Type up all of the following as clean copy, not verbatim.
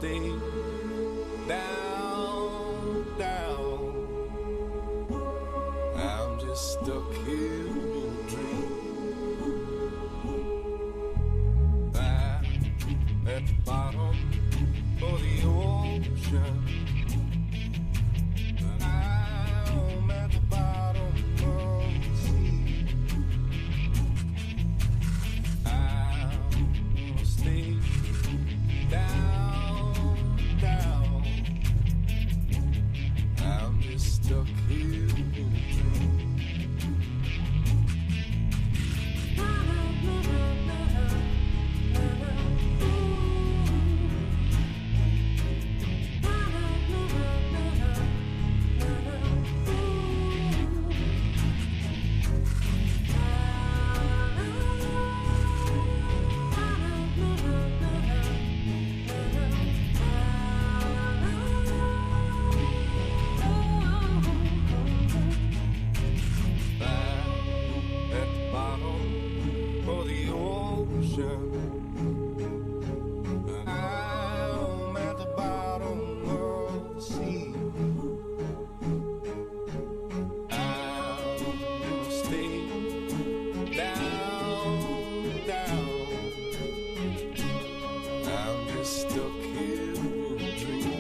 stay down, down. I'm just stuck here in a dream. Back at the bottom of the ocean. I'm at the bottom of the sea. I'll stay down, down. I'm just stuck here in a dream. I'm at the bottom of the sea. I'll stay down, down. I'm just stuck here in a dream.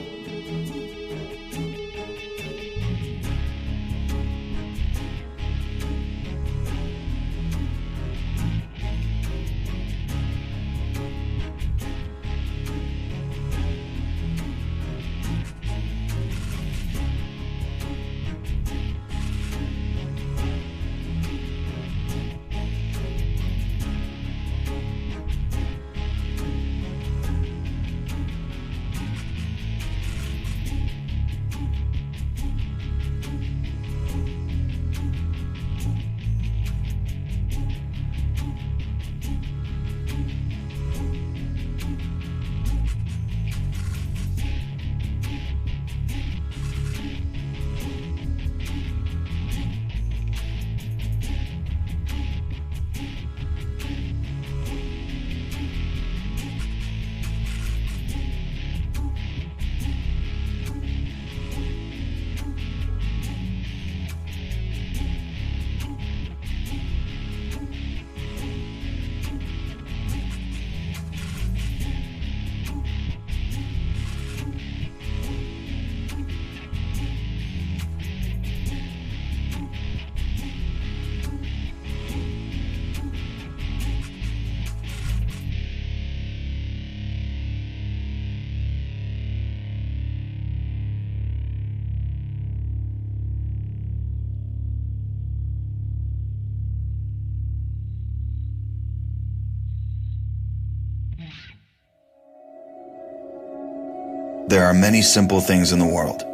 There are many simple things in the world.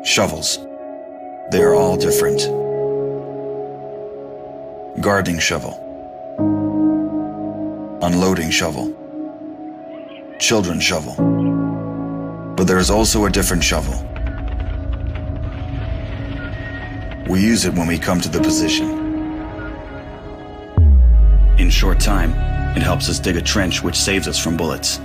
Shovels. They are all different. Gardening shovel. Unloading shovel. Children's shovel. But there is also a different shovel. We use it when we come to the position. In short time, it helps us dig a trench which saves us from bullets.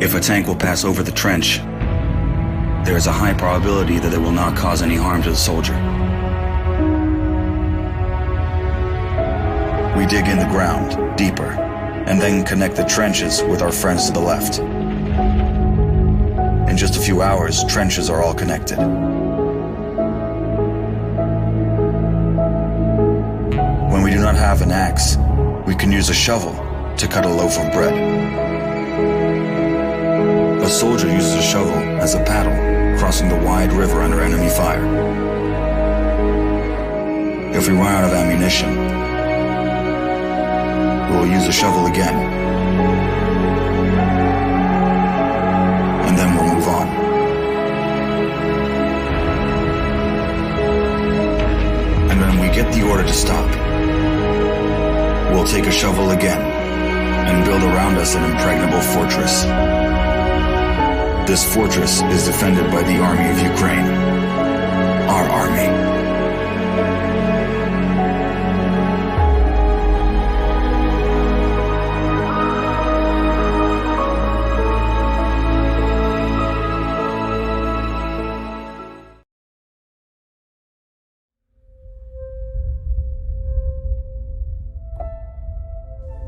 If a tank will pass over the trench, there is a high probability that it will not cause any harm to the soldier. We dig in the ground, deeper, and then connect the trenches with our friends to the left. In just a few hours, trenches are all connected. When we do not have an axe, we can use a shovel to cut a loaf of bread. A soldier uses a shovel as a paddle, crossing the wide river under enemy fire. If we run out of ammunition, we will use a shovel again, and then we'll move on. And when we get the order to stop, we'll take a shovel again and build around us an impregnable fortress. This fortress is defended by the army of Ukraine, our army.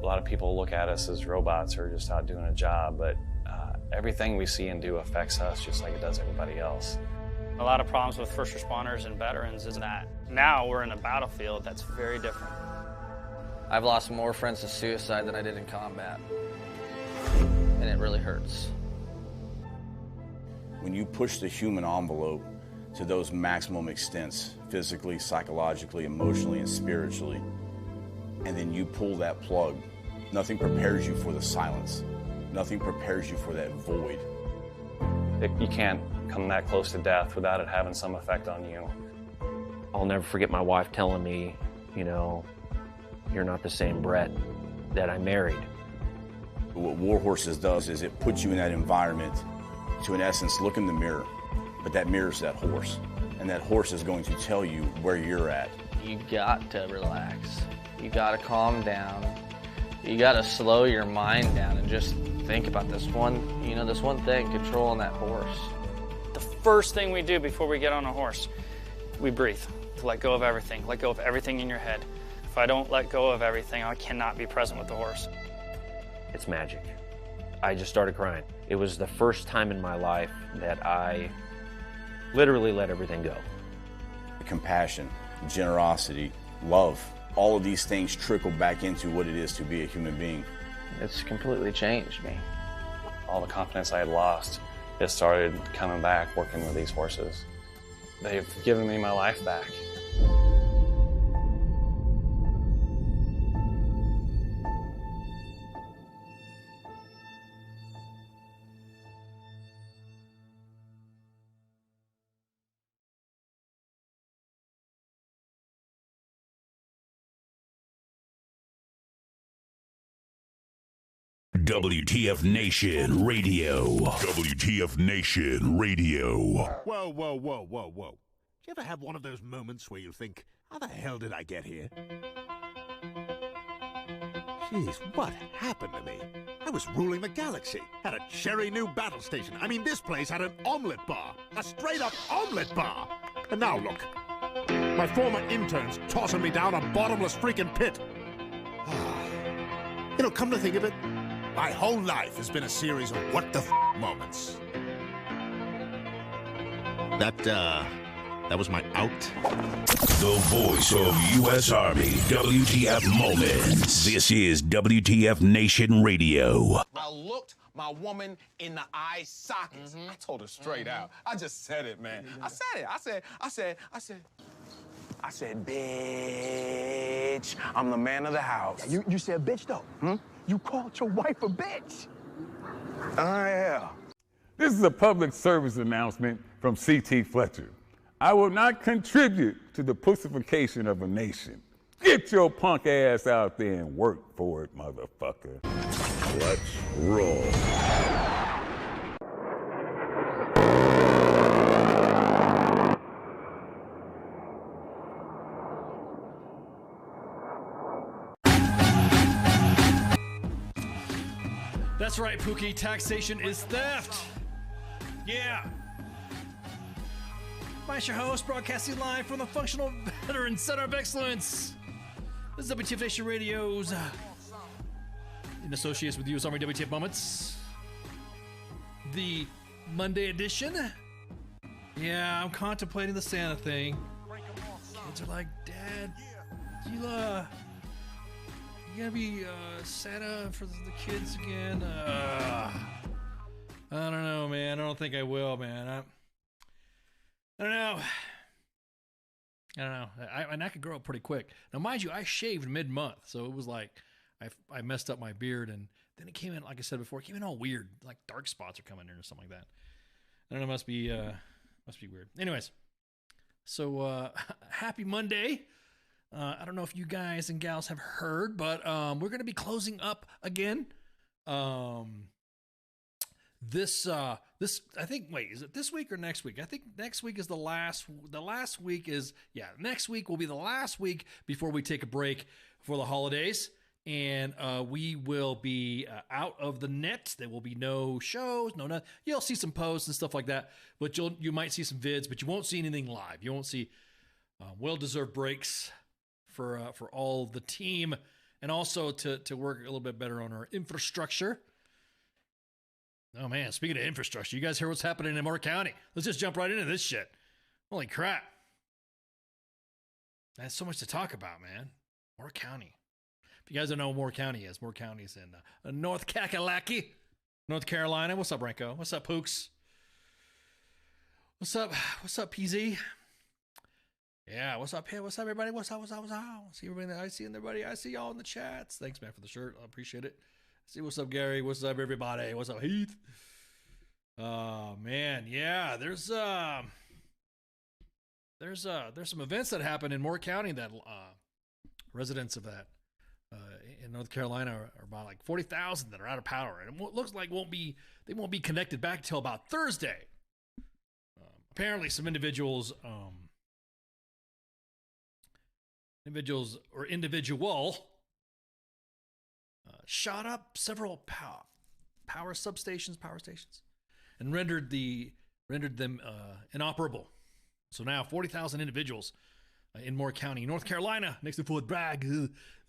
lot of people look at us as robots who are just out doing a job, but everything we see and do affects us just like it does everybody else. A lot of problems with first responders and veterans is that now we're in a battlefield that's very different. I've lost more friends to suicide than I did in combat, and it really hurts. When you push the human envelope to those maximum extents, physically, psychologically, emotionally, and spiritually, and then you pull that plug, nothing prepares you for the silence. Nothing prepares you for that void. You can't come that close to death without it having some effect on you. I'll never forget my wife telling me, you know, you're not the same Brett that I married. What War Horses does is it puts you in that environment to, in essence, look in the mirror. But that mirror's that horse. And that horse is going to tell you where you're at. You got to relax. You got to calm down. You got to slow your mind down and just think about this one thing, controlling that horse. The first thing we do before we get on a horse, we breathe. Let go of everything. Let go of everything in your head. If I don't let go of everything, I cannot be present with the horse. It's magic. I just started crying. It was the first time in my life that I literally let everything go. Compassion, generosity, love, all of these things trickle back into what it is to be a human being. It's completely changed me. All the confidence I had lost, it started coming back working with these horses. They've given me my life back. WTF Nation Radio. WTF Nation Radio. Whoa, whoa, whoa, whoa, whoa. Do you ever have one of those moments where you think, how the hell did I get here? Jeez, what happened to me? I was ruling the galaxy, had a cherry new battle station. I mean, this place had an omelet bar, a straight-up omelet bar. And now look, my former intern's tossing me down a bottomless freaking pit. You know, come to think of it, my whole life has been a series of what the moments. That was my out. The voice of U.S. Army. WTF Moments. This is WTF Nation Radio. I looked my woman in the eye sockets. I told her straight out. I just said it, man. I said it. I said, bitch, I'm the man of the house. Yeah, you said bitch, though. You called your wife a bitch. Yeah. This is a public service announcement from C.T. Fletcher. I will not contribute to the pussification of a nation. Get your punk ass out there and work for it, motherfucker. Let's roll. That's right, Pookie. Taxation is theft. Yeah. Mine's your host, broadcasting live from the Functional Veteran Center of Excellence. This is WTF Nation Radio's in association with U.S. Army WTF Moments. The Monday edition. Yeah, I'm contemplating the Santa thing. Kids are like, Dad, you gonna be Santa for the kids again? I don't know, man. I don't think I will, man. I don't know. And I could grow up pretty quick. Now, mind you, I shaved mid-month, so it was like I messed up my beard, and then it came in, like I said before, it came in all weird, like dark spots are coming in or something like that. I don't know, must be weird. Anyways, so happy Monday. I don't know if you guys and gals have heard, but we're going to be closing up again. This I think, wait, is it this week or next week? I think next week is the last week is, yeah, next week will be the last week before we take a break for the holidays. And we will be out of the net. There will be no shows, no. You'll see some posts and stuff like that, but you might see some vids, but you won't see anything live. You won't see well-deserved breaks for all the team and also to work a little bit better on our infrastructure. Oh man, speaking of infrastructure, you guys hear what's happening in Moore County? Let's just jump right into this shit. Holy crap. That's so much to talk about, man. Moore County. If you guys don't know what Moore County is, Moore County is in North Kakalaki, North Carolina. What's up, Renko? What's up, Pooks? What's up? What's up, PZ? Yeah, what's up here? What's up, everybody? What's up? See everybody. I see everybody. I see y'all in the chats. Thanks, man, for the shirt. I appreciate it. See what's up, Gary. What's up, everybody? What's up, Heath? Oh man, yeah. There's some events that happen in Moore County that residents of that in North Carolina are about like 40,000 that are out of power, and it looks like they won't be connected back till about Thursday. Apparently, some individual shot up several power stations, and rendered them inoperable. So now 40,000 individuals in Moore County, North Carolina, next to Fort Bragg.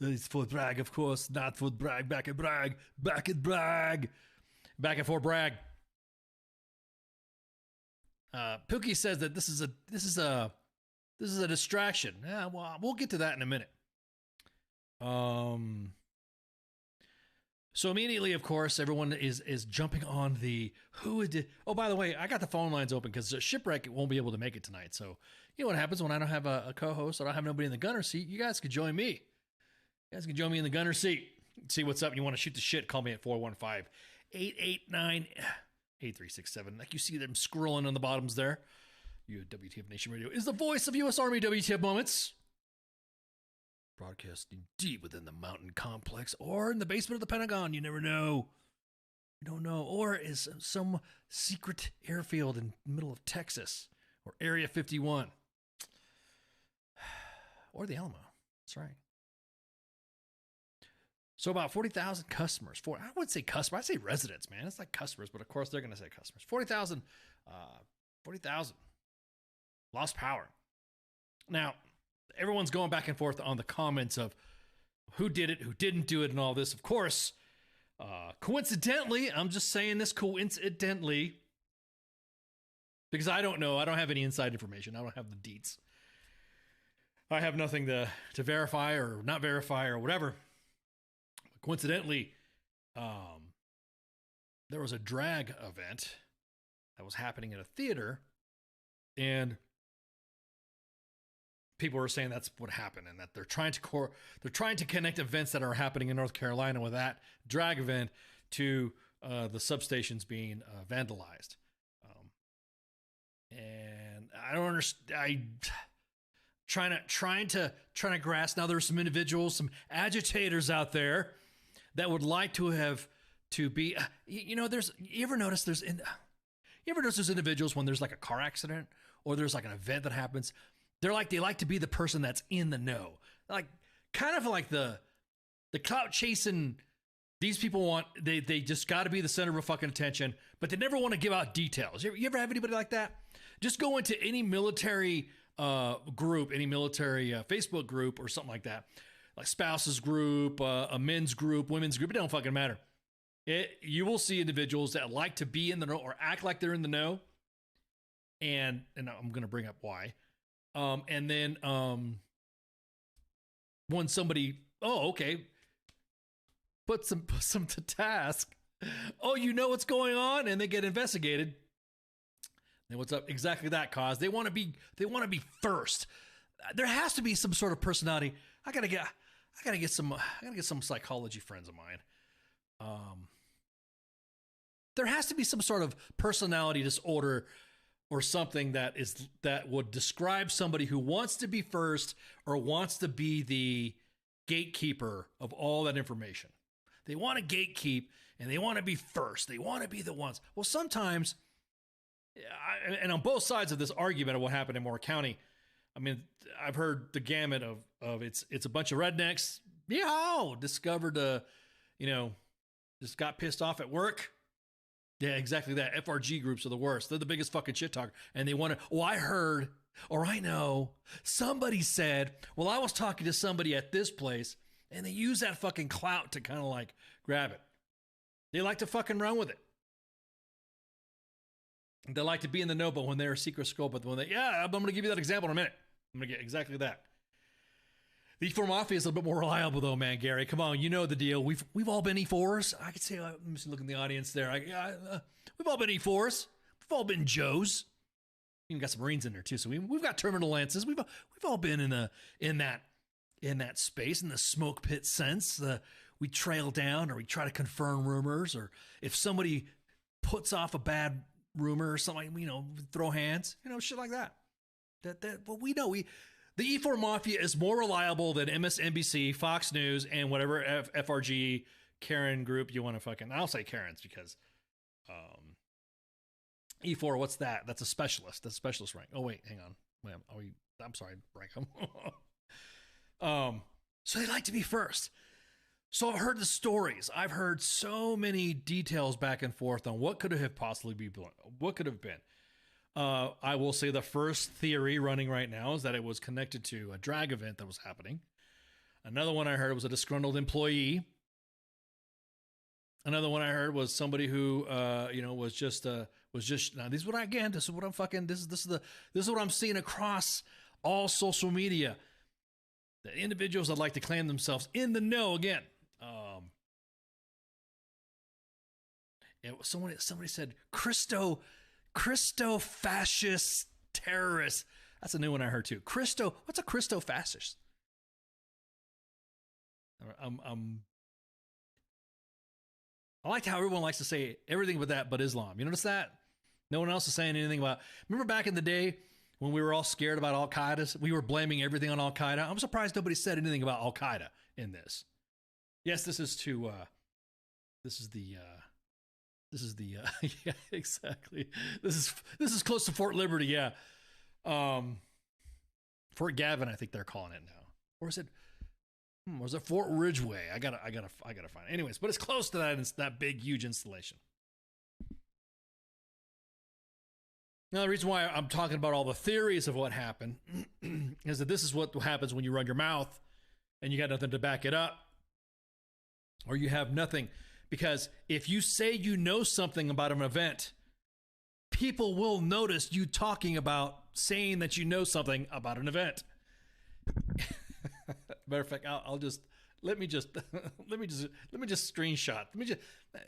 It's Fort Bragg, of course, not Fort Bragg. Back at Fort Bragg. Pookie says that this is a distraction. Yeah, well, we'll get to that in a minute. So immediately, of course, everyone is jumping on the who did. Oh, by the way, I got the phone lines open because Shipwreck won't be able to make it tonight. So you know what happens when I don't have a co-host, or I don't have nobody in the gunner seat. You guys could join me. You guys can join me in the gunner seat. See what's up. You want to shoot the shit? Call me at 415-889-8367. Like you see them scrolling on the bottoms there. You at WTF Nation Radio is the voice of U.S. Army WTF Moments. Broadcasting deep within the mountain complex or in the basement of the Pentagon. You never know. You don't know. Or is some secret airfield in the middle of Texas or Area 51 or the Alamo. That's right. So about 40,000 customers. I would say customers. I say residents, man. It's like customers, but of course they're going to say customers. 40,000 lost power. Now, everyone's going back and forth on the comments of who did it, who didn't do it, and all this. Of course, coincidentally, I'm just saying this coincidentally, because I don't know. I don't have any inside information. I don't have the deets. I have nothing to verify or not verify or whatever. But coincidentally, there was a drag event that was happening at a theater, and people are saying that's what happened, and that they're trying to connect events that are happening in North Carolina with that drag event to the substations being vandalized. And I don't understand. Trying to grasp. Now there's some individuals, some agitators out there that would like to be. You ever notice there's individuals when there's like a car accident or there's like an event that happens. They like to be the person that's in the know. Like, kind of like the clout chasing. These people they just got to be the center of fucking attention, but they never want to give out details. You ever have anybody like that? Just go into any military group, any military Facebook group or something like that, like spouses group, a men's group, women's group. It don't fucking matter. You will see individuals that like to be in the know or act like they're in the know, and I'm going to bring up why. And then when somebody, put some to task. Oh, you know what's going on, and they get investigated. Then what's up? Exactly that cause. They want to be first. There has to be some sort of personality. I gotta get some psychology friends of mine. There has to be some sort of personality disorder or something that would describe somebody who wants to be first or wants to be the gatekeeper of all that information. They want to gatekeep and they want to be first. They want to be the ones. Well, sometimes, and on both sides of this argument of what happened in Moore County, I mean, I've heard the gamut of it's a bunch of rednecks. Discovered just got pissed off at work. Yeah, exactly that. FRG groups are the worst. They're the biggest fucking shit talker. And they want to, I heard, or I know, somebody said, well, I was talking to somebody at this place, And they use that fucking clout to kind of like grab it. They like to fucking run with it. They like to be in the know, but when they're a secret scope, but when they, I'm going to give you that example in a minute. I'm going to get exactly that. The E4 Mafia is a little bit more reliable, though, man, Gary. Come on, you know the deal. We've all been E4s. I could say, let me just look in the audience there. We've all been E4s. We've all been Joes. Even got some Marines in there too. So we've got terminal lances. We've all been in that space, in the smoke pit sense. We trail down, or we try to confirm rumors, or if somebody puts off a bad rumor or something, throw hands, shit like that. But we know the E4 Mafia is more reliable than MSNBC, Fox News, and whatever FRG Karen group you want to fucking. I'll say Karens because E4. What's that? That's a specialist. That's a specialist rank. Oh wait, hang on. I'm sorry, rank them. So they like to be first. So I've heard the stories. I've heard so many details back and forth on what could have possibly been. What could have been. I will say the first theory running right now is that it was connected to a drag event that was happening. Another one I heard was a disgruntled employee. Another one I heard was somebody who, was just. Now this is what this is what I'm fucking. This is what I'm seeing across all social media. The individuals that like to claim themselves in the know again. Somebody said Christo fascist terrorist. That's a new one I heard too. What's a Christo fascist? I liked how everyone likes to say everything but that, but Islam. You notice that? No one else is saying anything about. Remember back in the day when we were all scared about Al Qaeda? We were blaming everything on Al Qaeda. I'm surprised nobody said anything about Al Qaeda in this. Yes, this is the yeah, exactly. This is close to Fort Liberty, yeah. Fort Gavin, I think they're calling it now. Or is it was it Fort Ridgeway? I gotta find it. Anyways, but it's close to that. It's that big, huge installation. Now, the reason why I'm talking about all the theories of what happened is that this is what happens when you run your mouth and you got nothing to back it up, or you have nothing. Because if you say you know something about an event, people will notice you talking about saying that you know something about an event. Matter of fact, let me just screenshot.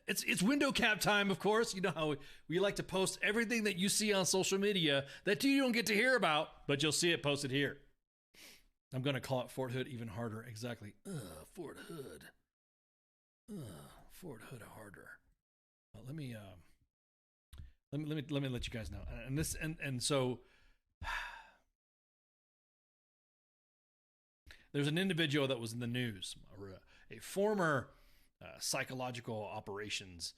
It's window cap time, of course. You know how we like to post everything that you see on social media that you don't get to hear about, but you'll see it posted here. I'm going to call it Fort Hood even harder. Exactly. Fort Hood. Fort Hood harder. Let me let you guys know. And so there's an individual that was in the news, a former psychological operations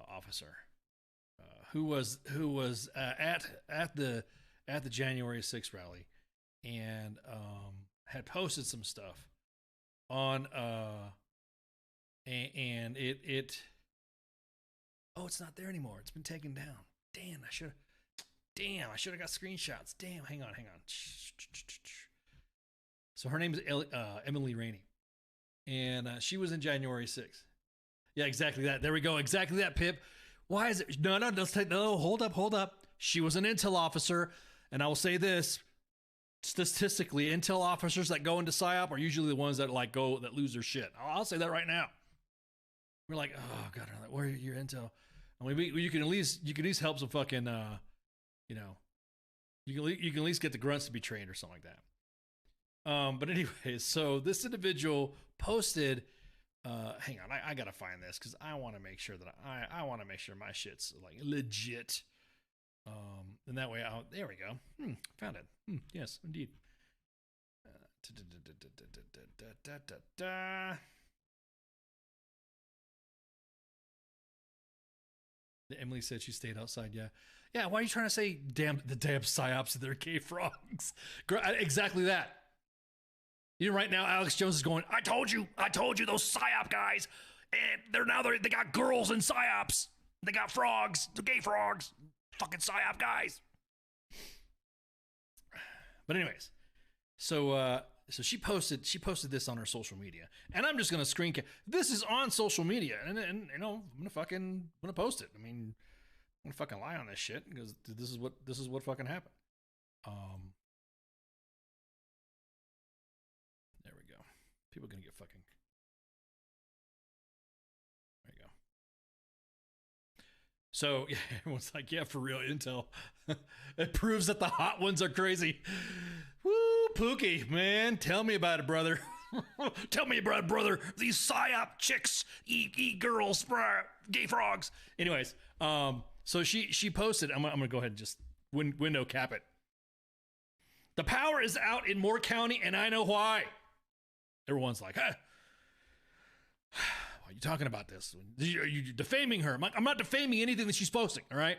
officer who was at the January 6th rally and had posted some stuff on and it it's not there anymore. It's been taken down. Damn, I should have got screenshots. Damn, hang on. So her name is Emily Rainey, and she was in January 6th. Yeah, exactly that. There we go. Exactly that, Pip. Why is it? No, hold up. She was an intel officer, and I will say this. Statistically, intel officers that go into PSYOP are usually the ones that that lose their shit. I'll say that right now. We're like, oh god, where are your intel? I mean, you can at least help some fucking you can at least get the grunts to be trained or something like that. But anyways, so this individual posted. Hang on, I gotta find this because I want to make sure that I want to make sure my shit's like legit. And that way, there we go. Found it. Yes, indeed. Emily said she stayed outside. Yeah. Why are you trying to say the damn psyops that they're gay frogs? Exactly that. You know, right now, Alex Jones is going, I told you, those psyop guys, and they got girls in psyops. They got frogs, the gay frogs, fucking psyop guys. But anyways, So she posted this on her social media, and I'm just gonna screen cap. This is on social media, and you know I'm gonna post it. I mean, I'm gonna fucking lie on this shit because this is what fucking happened. There we go. People are gonna get fucking. There you go. So yeah, everyone's like, yeah, for real, Intel. It proves that the hot ones are crazy. Woo, Pookie, man, tell me about it, brother. Tell me about it, brother. These psyop chicks eat girls, gay frogs. Anyways, so she posted. I'm gonna go ahead and just window cap it. The power is out in Moore County, and I know why. Everyone's like, hey, why are you talking about this? Are you defaming her? I'm not defaming anything that she's posting, all right?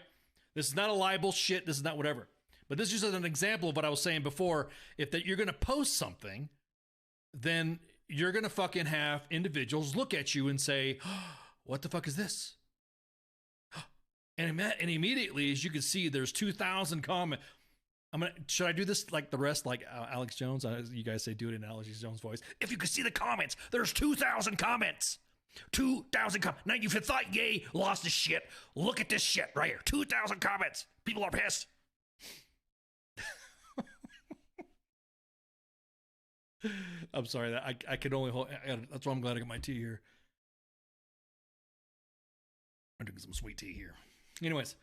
This is not a libel shit. This is not whatever. But this is just an example of what I was saying before. If that you're going to post something, then you're going to fucking have individuals look at you and say, oh, what the fuck is this? And immediately, as you can see, there's 2,000 comments. Should I do this like the rest, like Alex Jones? You guys say do it in Alex Jones' voice. If you could see the comments, there's 2,000 comments. 2,000 comments. Now, if you thought Ye lost his shit, look at this shit right here. 2,000 comments. People are pissed. I'm sorry that I could only hold. That's why I'm glad I got my tea here. I'm drinking some sweet tea here. Anyways.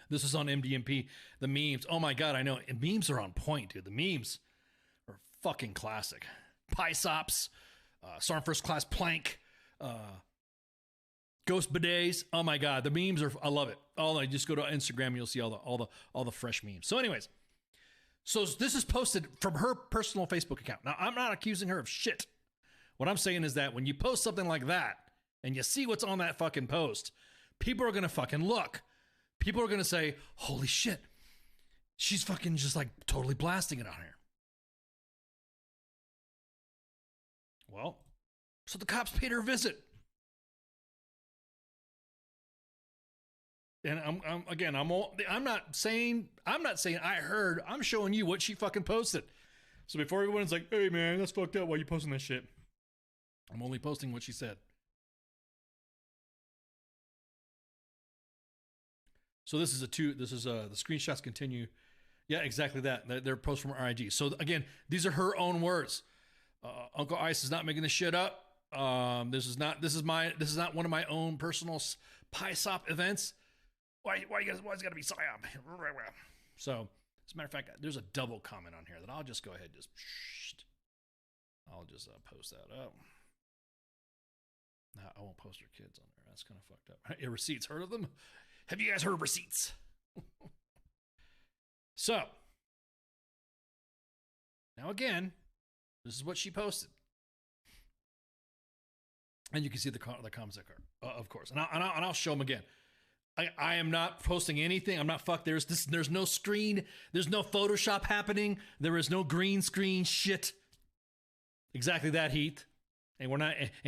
This is on MDMP. The memes. Oh my God, I know. And memes are on point, dude. The memes are fucking classic. Pysops, Sergeant First Class Plank, Ghost Bidets. Oh my God, the memes are. I love it. I just go to Instagram and you'll see all the fresh memes. So, anyways, so this is posted from her personal Facebook account. Now, I'm not accusing her of shit. What I'm saying is that when you post something like that and you see what's on that fucking post, people are gonna fucking look. People are going to say, holy shit, she's fucking just like totally blasting it on here. Well, so the cops paid her a visit. And I'm not saying I heard, I'm showing you what she fucking posted. So before everyone's like, hey man, that's fucked up. Why are you posting that shit? I'm only posting what she said. So the screenshots continue. Yeah, exactly that. They're posts from her IG. So again, these are her own words. Uncle Ice is not making this shit up. This is not one of my own personal PySop events. Why you guys got to be psyop? So as a matter of fact, there's a double comment on here that I'll just go ahead and I'll just post that up. No, I won't post her kids on there. That's kind of fucked up. Yeah, receipts. Heard of them? Have you guys heard of receipts? So, now again, this is what she posted. And you can see the comments that are, of course. And I'll show them again. I am not posting anything. I'm not there's no screen. There's no Photoshop happening. There is no green screen shit. Exactly that, Heath. And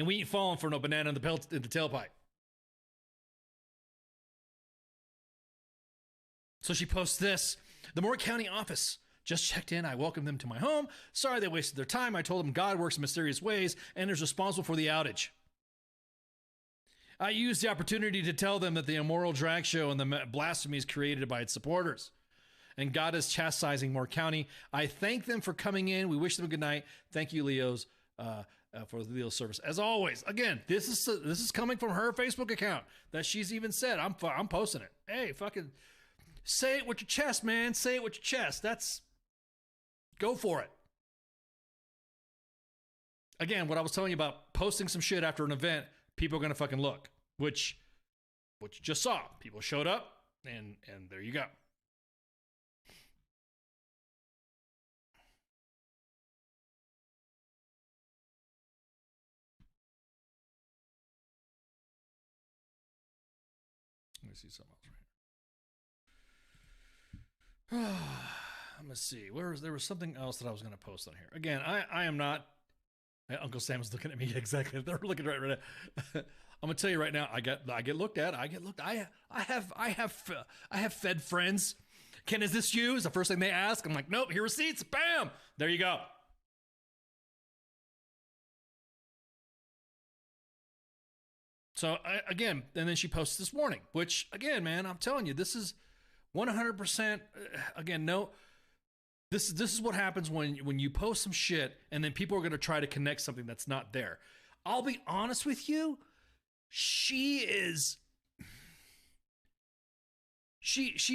we ain't falling for no banana in the tailpipe. So she posts this. The Moore County office just checked in. I welcomed them to my home. Sorry they wasted their time. I told them God works in mysterious ways and is responsible for the outage. I used the opportunity to tell them that the immoral drag show and the blasphemies created by its supporters. And God is chastising Moore County. I thank them for coming in. We wish them a good night. Thank you, Leos, for the Leo's service. As always, again, this is coming from her Facebook account that she's even said. I'm posting it. Hey, fucking... say it with your chest, man. Say it with your chest. Go for it. Again, what I was telling you about posting some shit after an event, people are going to fucking look, which you just saw. People showed up, and there you go. Let me see something else right here. Let me see. There was something else that I was going to post on here. Again, I am not. Uncle Sam is looking at me exactly. They're looking right now. I'm gonna tell you right now. I get looked at. I have fed friends. Ken, is this you? Is the first thing they ask. I'm like, nope, here are receipts. Bam! There you go. So, again, and then she posts this warning, which, again, man, I'm telling you, this is 100%, again, no, this is what happens when you post some shit and then people are going to try to connect something that's not there. I'll be honest with you, she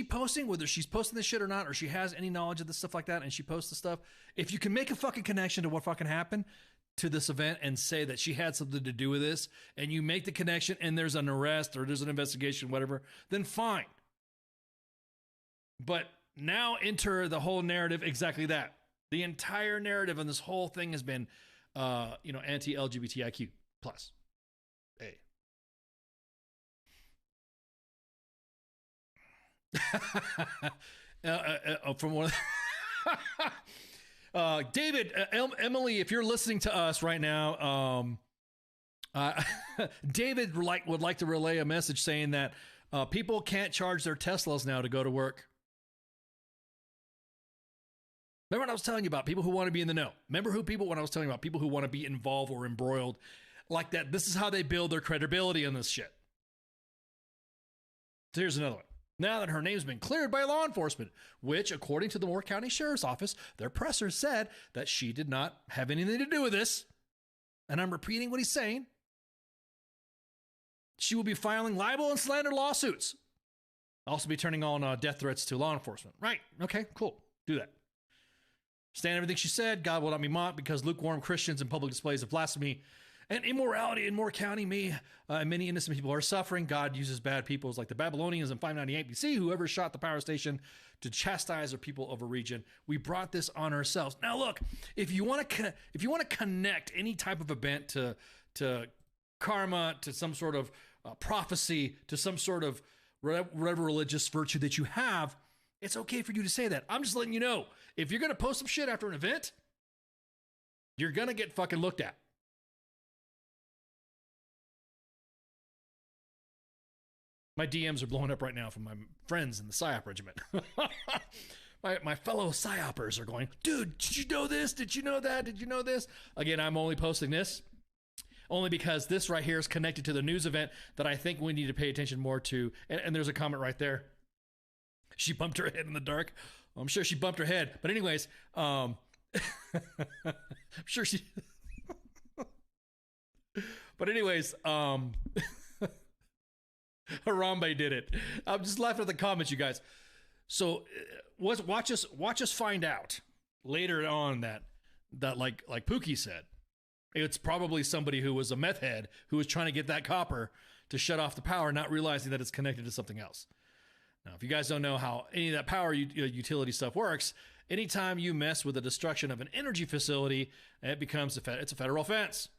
posting, whether she's posting this shit or not, or she has any knowledge of this stuff like that, and she posts the stuff, if you can make a fucking connection to what fucking happened to this event and say that she had something to do with this, and you make the connection and there's an arrest or there's an investigation, whatever, then fine. But now enter the whole narrative, exactly that. The entire narrative on this whole thing has been, anti-LGBTIQ plus. Hey. From one David, Emily, if you're listening to us right now, David would like to relay a message saying that people can't charge their Teslas now to go to work. Remember what I was telling you about people who want to be in the know? Remember when I was telling you about people who want to be involved or embroiled like that? This is how they build their credibility on this shit. So here's another one. Now that her name's been cleared by law enforcement, which, according to the Moore County Sheriff's Office, their presser said that she did not have anything to do with this. And I'm repeating what he's saying. She will be filing libel and slander lawsuits. Also be turning on death threats to law enforcement. Right. Okay, cool. Do that. Stand everything she said. God will not be mocked because lukewarm Christians and public displays of blasphemy and immorality in Moore County, many innocent people are suffering. God uses bad peoples like the Babylonians in 598 BC, whoever shot the power station, to chastise the people of a region. We brought this on ourselves. Now, look, if you want to connect any type of event to karma, to some sort of prophecy, to some sort of whatever religious virtue that you have, it's okay for you to say that. I'm just letting you know, if you're going to post some shit after an event, you're going to get fucking looked at. My DMs are blowing up right now from my friends in the PSYOP regiment. my fellow PSYOPers are going, dude, did you know this? Did you know that? Did you know this? Again, I'm only posting this only because this right here is connected to the news event that I think we need to pay attention more to. And there's a comment right there. She bumped her head in the dark. I'm sure she bumped her head. But anyways, I'm sure she... But anyways, Harambe did it. I'm just laughing at the comments, you guys. So watch us find out later on that like Pookie said, it's probably somebody who was a meth head who was trying to get that copper to shut off the power, not realizing that it's connected to something else. Now, if you guys don't know how any of that power utility stuff works, anytime you mess with the destruction of an energy facility, it becomes it's a federal offense.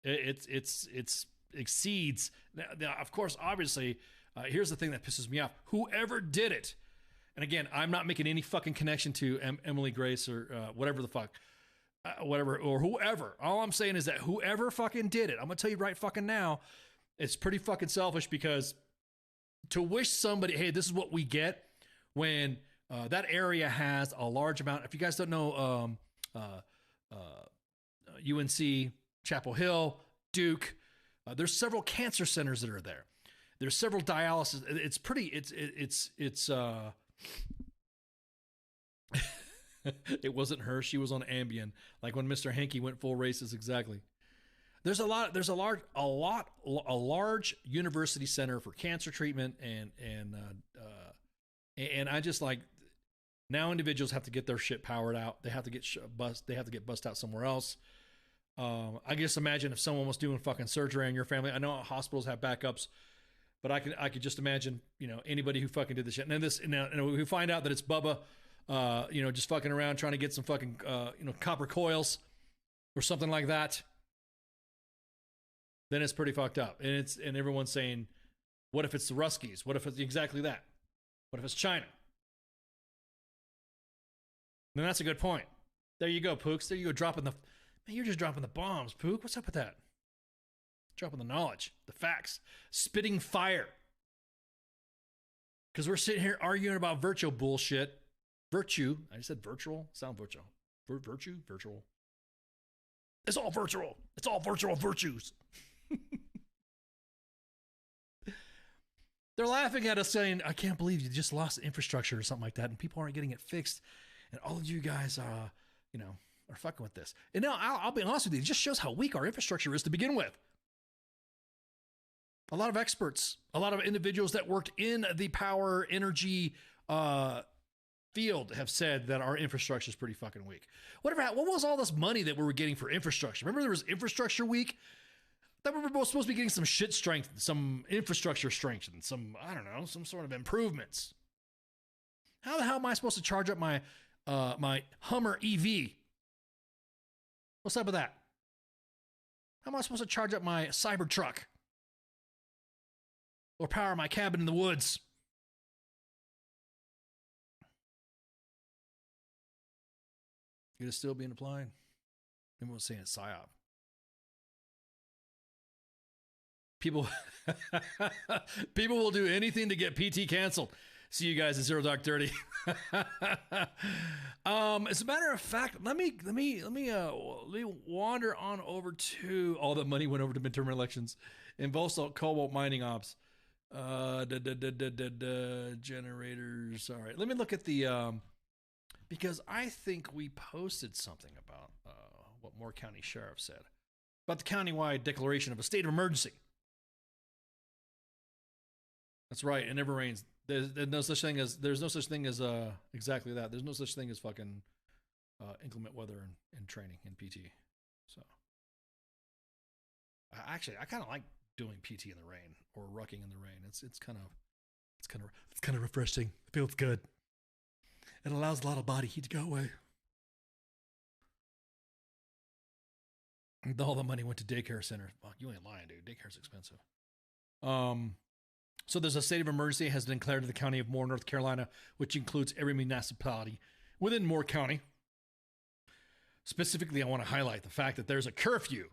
It's exceeds. Now, of course, obviously, here's the thing that pisses me off. Whoever did it, and again, I'm not making any fucking connection to Emily Grace or whatever the fuck, whatever, or whoever. All I'm saying is that whoever fucking did it, I'm gonna tell you right fucking now, it's pretty fucking selfish, because to wish somebody, hey, this is what we get when that area has a large amount. If you guys don't know, UNC, Chapel Hill, Duke, there's several cancer centers that are there. There's several dialysis. It's pretty, it's it wasn't her. She was on Ambien. Like when Mr. Hankey went full racist. Exactly. There's a large university center for cancer treatment. And I just like, now individuals have to get their shit powered out. They have to get bussed out somewhere else. I just imagine if someone was doing fucking surgery on your family. I know hospitals have backups, but I could just imagine, anybody who fucking did this shit. And then we find out that it's Bubba, just fucking around trying to get some fucking, copper coils or something like that. Then it's pretty fucked up. And everyone's saying, what if it's the Ruskies? What if it's exactly that? What if it's China? Then that's a good point. There you go, Pooks. There you go, man, you're just dropping the bombs, Pook. What's up with that? Dropping the knowledge, the facts, spitting fire. Because we're sitting here arguing about virtual bullshit. Virtue. I just said virtual. Sound virtual. Virtue? Virtual. It's all virtual. It's all virtual virtues. They're laughing at us saying, I can't believe you just lost infrastructure or something like that, and people aren't getting it fixed. And all of you guys, are fucking with this. And now, I'll be honest with you, it just shows how weak our infrastructure is to begin with. A lot of experts, a lot of individuals that worked in the power energy field have said that our infrastructure is pretty fucking weak. What was all this money that we were getting for infrastructure? Remember there was infrastructure week? That we were both supposed to be getting some shit strengthened, some infrastructure strengthened, some sort of improvements. How the hell am I supposed to charge up my Hummer EV? What's up with that? How am I supposed to charge up my Cybertruck? Or power my cabin in the woods? It is still being applied. Everyone's saying it's PSYOP. People will do anything to get PT canceled. See you guys at Zero Dark 30. As a matter of fact, let me wander on over to all the money went over to midterm elections. Involves cobalt mining ops. Generators. All right, let me look at the because I think we posted something about what Moore County Sheriff said about the countywide declaration of a state of emergency. That's right. It never rains. There's no such thing as exactly that. There's no such thing as fucking inclement weather and training in PT. So I kind of like doing PT in the rain or rucking in the rain. It's kind of refreshing. It feels good. It allows a lot of body heat to go away. And all the money went to daycare centers. Fuck, you ain't lying, dude. Daycare's expensive. So there's a state of emergency has been declared in the county of Moore, North Carolina, which includes every municipality within Moore County. Specifically, I want to highlight the fact that there's a curfew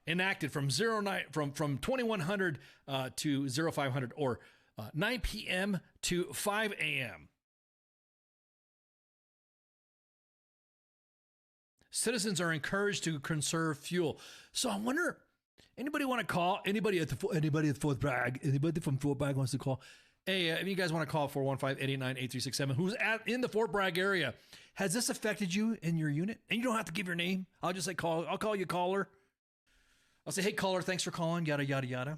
enacted from 2100 to 0500 or 9 p.m. to 5 a.m. Citizens are encouraged to conserve fuel. So I wonder, anybody want to call? Anybody at Fort Bragg? Anybody from Fort Bragg wants to call? Hey, if you guys want to call 415-889-8367, who's in the Fort Bragg area, has this affected you in your unit? And you don't have to give your name. I'll just say call. I'll call you caller. I'll say, hey, caller, thanks for calling, yada, yada, yada.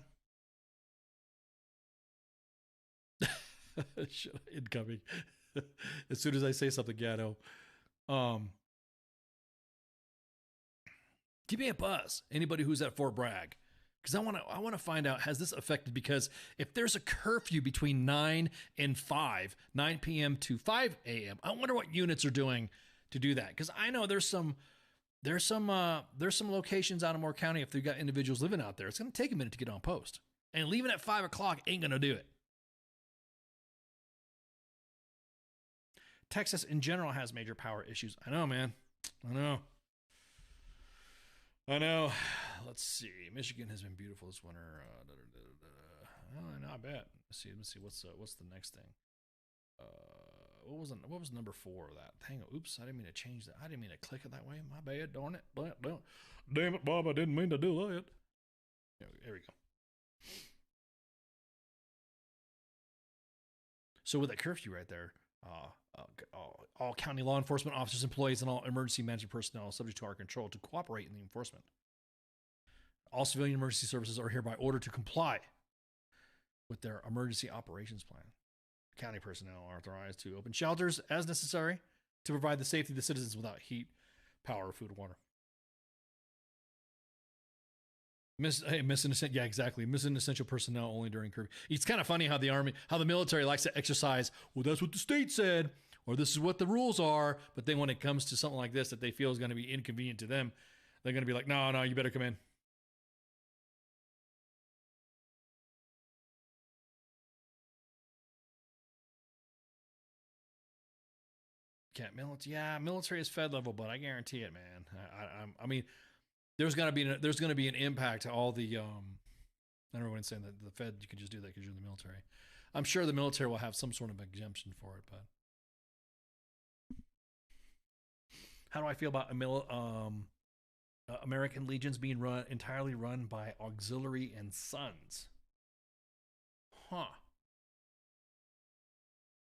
Incoming. As soon as I say something, Gatto. Give me a buzz. Anybody who's at Fort Bragg. Because I want to find out, has this affected? Because if there's a curfew between 9 and 5, 9 p.m. to 5 a.m., I wonder what units are doing to do that. Because I know there's some locations out in Moore County, if they've got individuals living out there, it's going to take a minute to get on post. And leaving at 5 o'clock ain't going to do it. Texas in general has major power issues. I know, man. I know. Let's see. Michigan has been beautiful this winter. Oh, not bad. Let's see. What's the next thing? What was number 4 of that? Hang on. Oops, I didn't mean to change that. I didn't mean to click it that way. My bad. Darn it. Damn it, Bob. I didn't mean to do that. There we go. So with that curfew right there, all county law enforcement officers, employees, and all emergency management personnel subject to our control to cooperate in the enforcement. All civilian emergency services are hereby ordered to comply with their emergency operations plan. County personnel are authorized to open shelters as necessary to provide the safety of the citizens without heat, power, food, or water. Missing essential personnel only during curfew. It's kind of funny how the military likes to exercise, well, that's what the state said, or this is what the rules are. But then when it comes to something like this that they feel is going to be inconvenient to them, they're going to be like, no, you better come in. Military is Fed level, but I guarantee it, man. I mean, there's going to be an impact to all the. I don't know what I'm saying that the Fed, you can just do that because you're in the military. I'm sure the military will have some sort of exemption for it, but how do I feel about American Legions being entirely run by Auxiliary and Sons?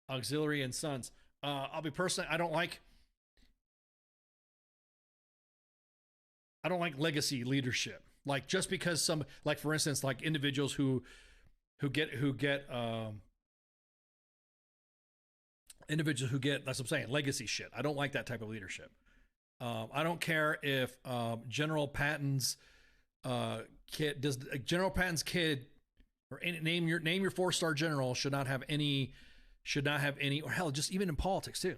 Auxiliary and Sons. I'll be personal. I don't like legacy leadership. Like, just because like, for instance, like individuals who get that's what I'm saying, legacy shit. I don't like that type of leadership. I don't care if General Patton's kid or name your 4-star general should not have any, or hell, just even in politics too.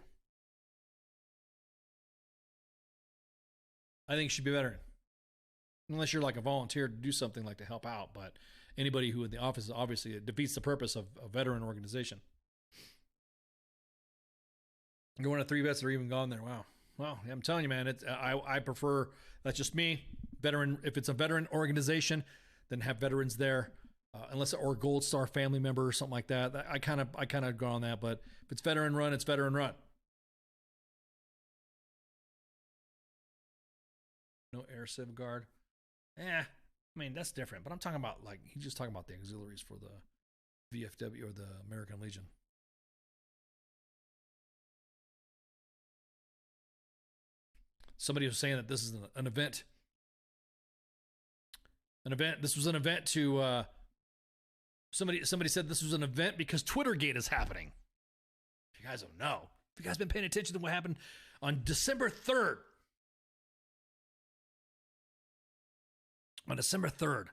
I think it should be veteran. Unless you're like a volunteer to do something like to help out, but anybody who in the office, obviously it defeats the purpose of a veteran organization. Going to 3 vets that are even gone there. Wow. Well, I'm telling you, man, I prefer, that's just me, veteran. If it's a veteran organization, then have veterans there, or Gold Star family member or something like that. I kind of go on that, but if it's veteran run, it's veteran run. No air civ guard. I mean, that's different, but I'm talking about, like, he's just talking about the auxiliaries for the VFW or the American Legion. Somebody was saying that this is an event. This was an event to, somebody said this was an event because Twittergate is happening. If you guys don't know, if you guys been paying attention to what happened on December 3rd. On December 3rd,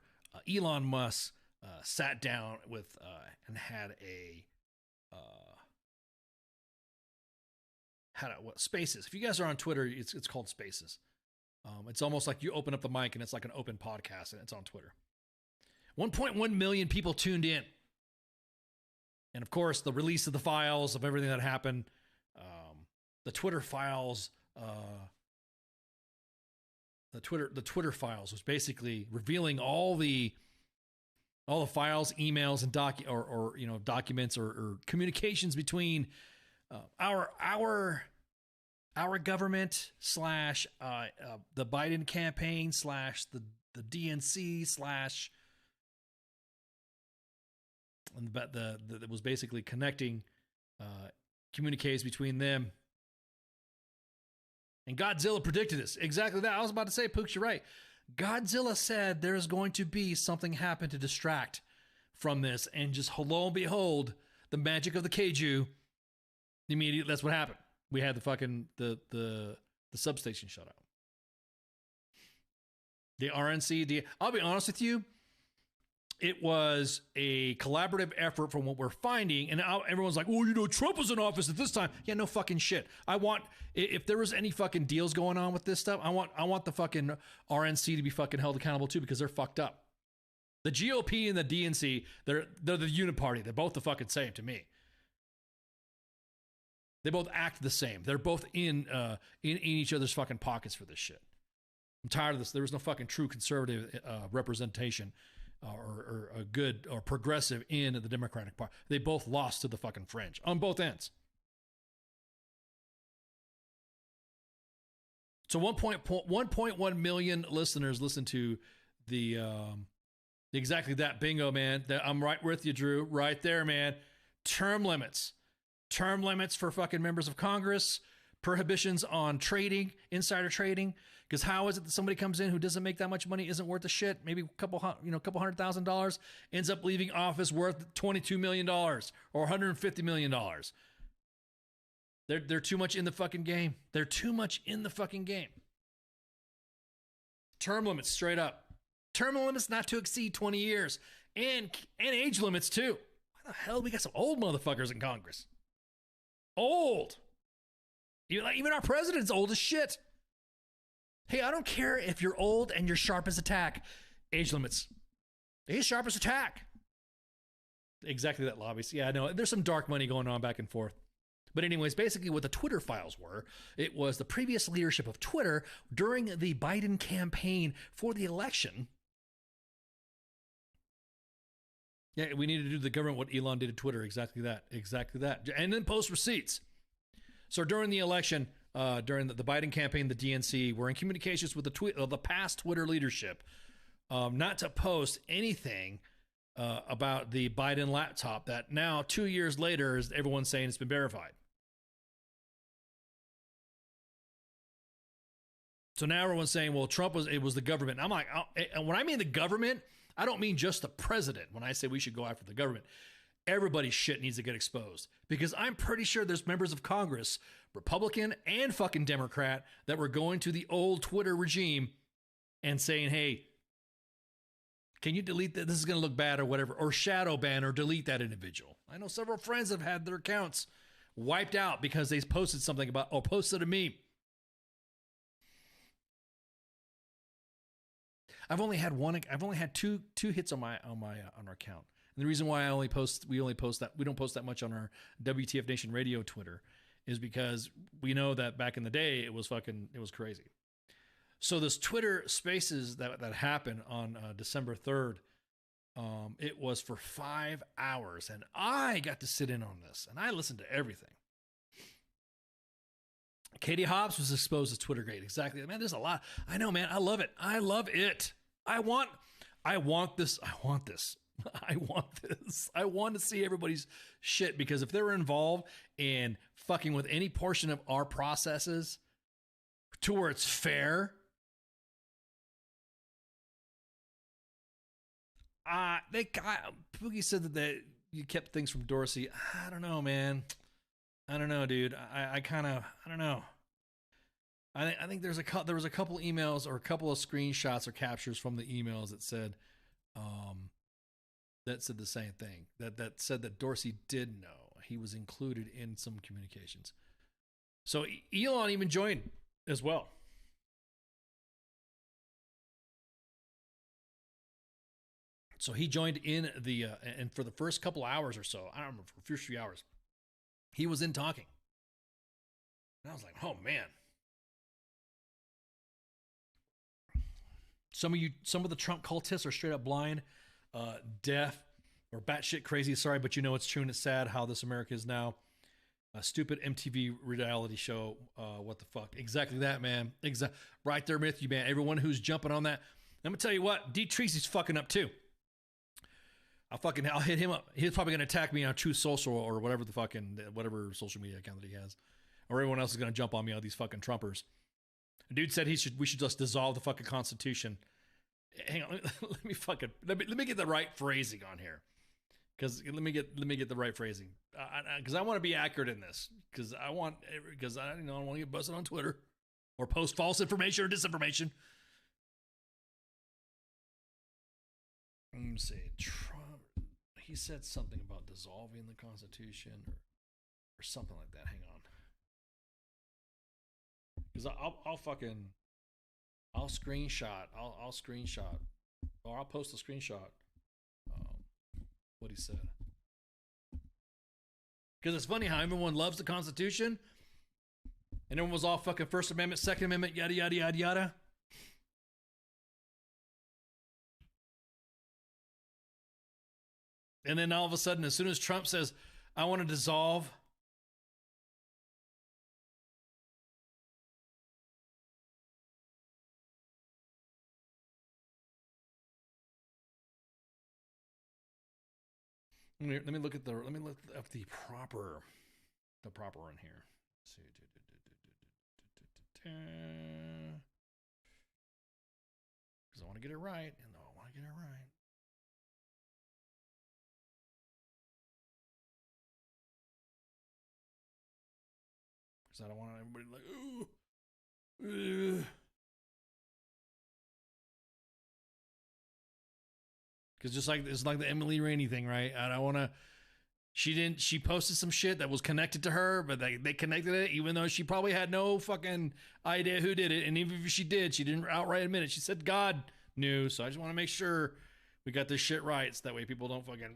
Elon Musk sat down with and had Spaces. If you guys are on Twitter, it's called Spaces. It's almost like you open up the mic and it's like an open podcast, and it's on Twitter. 1.1 million people tuned in. And of course, the release of the files of everything that happened, the Twitter files, the Twitter files was basically revealing all the files, emails, and documents or communications between our government / the Biden campaign / the DNC / and that was basically connecting communiques between them. And Godzilla predicted this. Exactly that. I was about to say, Pooks, you're right. Godzilla said there's going to be something happen to distract from this, and just lo and behold, the magic of the Keiju. Immediately, that's what happened. We had the fucking the substation shut out. The RNC. I'll be honest with you. It was a collaborative effort from what we're finding, and everyone's like, "Oh, Trump was in office at this time." Yeah, no fucking shit. If there was any fucking deals going on with this stuff, I want the fucking RNC to be fucking held accountable too, because they're fucked up. The GOP and the DNC, they're the uniparty. They're both the fucking same to me. They both act the same. They're both in each other's fucking pockets for this shit. I'm tired of this. There was no fucking true conservative representation or a good or progressive in the Democratic Party. They both lost to the fucking fringe on both ends. So 1.1 million listeners listen to the exactly that. Bingo, man. I'm right with you, Drew. Right there, man. Term limits for fucking members of Congress, prohibitions on trading, insider trading. Because how is it that somebody comes in who doesn't make that much money, isn't worth a shit, maybe a couple $100,000, ends up leaving office worth $22 million or $150 million? They're too much in the fucking game. They're too much in the fucking game. Term limits, straight up. Term limits not to exceed 20 years. And age limits, too. Why the hell we got some old motherfuckers in Congress? Old. Even our president's old as shit. Hey, I don't care if you're old and you're sharp as a tack. Age limits. He's sharp as a tack. Exactly that, lobbies. Yeah, I know. There's some dark money going on back and forth. But anyways, basically what the Twitter files were, it was the previous leadership of Twitter during the Biden campaign for the election Yeah, we need to do to the government what Elon did to Twitter. Exactly that. Exactly that. And then post receipts. So during the election, during the Biden campaign, the DNC were in communications with the past Twitter leadership not to post anything about the Biden laptop that now 2 years later is everyone's saying it's been verified. So now everyone's saying, well, it was the government. I'm like, when I mean the government, I don't mean just the president. When I say we should go after the government, everybody's shit needs to get exposed, because I'm pretty sure there's members of Congress, Republican and fucking Democrat, that were going to the old Twitter regime and saying, hey, can you delete that? This is going to look bad or whatever, or shadow ban or delete that individual. I know several friends have had their accounts wiped out because they posted something about, or posted a meme. I've only had two hits on our account. And the reason why we don't post that much on our WTF Nation Radio Twitter is because we know that back in the day it was crazy. So this Twitter Spaces that happened on December 3rd, it was for 5 hours, and I got to sit in on this, and I listened to everything. Katie Hobbs was exposed to Twittergate. Exactly. Man, there's a lot. I know, man. I love it. I love it. I want this. I want this. I want to see everybody's shit, because if they're involved in fucking with any portion of our processes to where it's fair, Poogie said that you kept things from Dorsey. I don't know, man. I don't know, dude. I don't know. I think there was a couple emails or a couple of screenshots or captures from the emails that said the same thing. That said that Dorsey did know. He was included in some communications. So Elon even joined as well. So he joined in the and for the first couple hours or so, I don't remember, for the first few hours, he was in talking. And I was like, oh man. Some of the Trump cultists are straight up blind, deaf, or batshit crazy. Sorry, but you know it's true and it's sad how this America is now. A stupid MTV reality show. What the fuck? Exactly that, man. Right there with you, man. Everyone who's jumping on that. I'm gonna tell you what, D. Tracy's fucking up too. I'll hit him up. He's probably gonna attack me on Truth Social or whatever whatever social media account that he has, or everyone else is gonna jump on me, all these fucking Trumpers. The dude said we should just dissolve the fucking Constitution. Hang on, let me get the right phrasing on here, because let me get the right phrasing, because I want to be accurate in this, because I don't want to get busted on Twitter or post false information or disinformation. Let me see. Trump, he said something about dissolving the Constitution or something like that. Hang on. Because I'll screenshot, or I'll post a screenshot what he said. Because it's funny how everyone loves the Constitution, and everyone was all fucking First Amendment, Second Amendment, yada, yada, yada, yada. And then all of a sudden, as soon as Trump says, I want to dissolve Let me look up the proper one here. Let's see. Because I want to get it right, and I want to get it right. Because I don't want everybody like, ooh. Because it's like the Emily Rainey thing, right? I don't want to. She posted some shit that was connected to her, but they connected it, even though she probably had no fucking idea who did it. And even if she did, she didn't outright admit it. She said God knew. So I just want to make sure we got this shit right, so that way people don't fucking.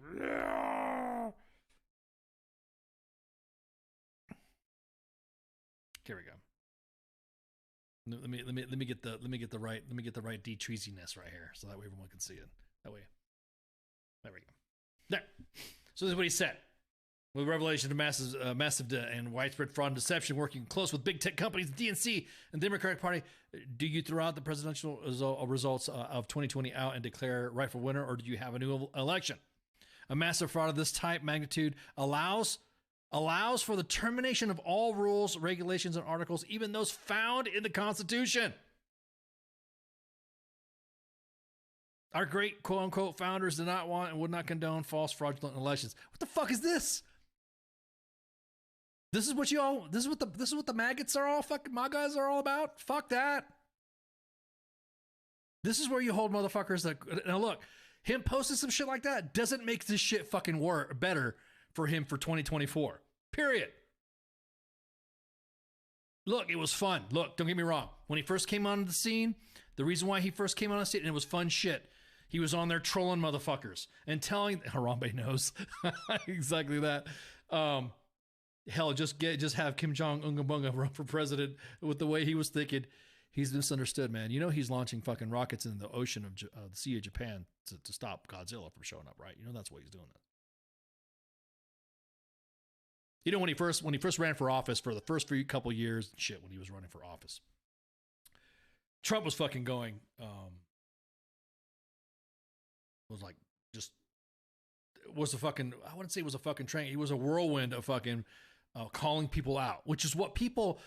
Here we go. Let me get the right D treasiness right here, so that way everyone can see it. That way. There we go. There. So this is what he said. With revelation of massive and widespread fraud and deception, working close with big tech companies, the DNC and the Democratic Party, do you throw out the presidential results of 2020 out and declare rightful winner, or do you have a new election? A massive fraud of this type magnitude allows for the termination of all rules, regulations, and articles, even those found in the Constitution. Our great quote-unquote founders did not want and would not condone false, fraudulent elections. What the fuck is this? This is what the maggots are all fucking MAGAs are all about? Fuck that. This is where you hold motherfuckers that, now look, him posting some shit like that doesn't make this shit fucking better for him for 2024. Period. Look, it was fun. Look, don't get me wrong. When he first came on the scene, the reason why he first came on the scene, and it was fun shit. He was on there trolling motherfuckers and telling Harambe knows exactly that. Hell, just have Kim Jong Unga Bunga run for president with the way he was thinking. He's misunderstood, man. You know he's launching fucking rockets in the ocean of the Sea of Japan to stop Godzilla from showing up, right? You know that's why he's doing that. You know when he first ran for office for the first couple years, shit, when he was running for office, Trump was fucking going. Was like just was a fucking. I wouldn't say it was a fucking train. He was a whirlwind of fucking calling people out, which is what people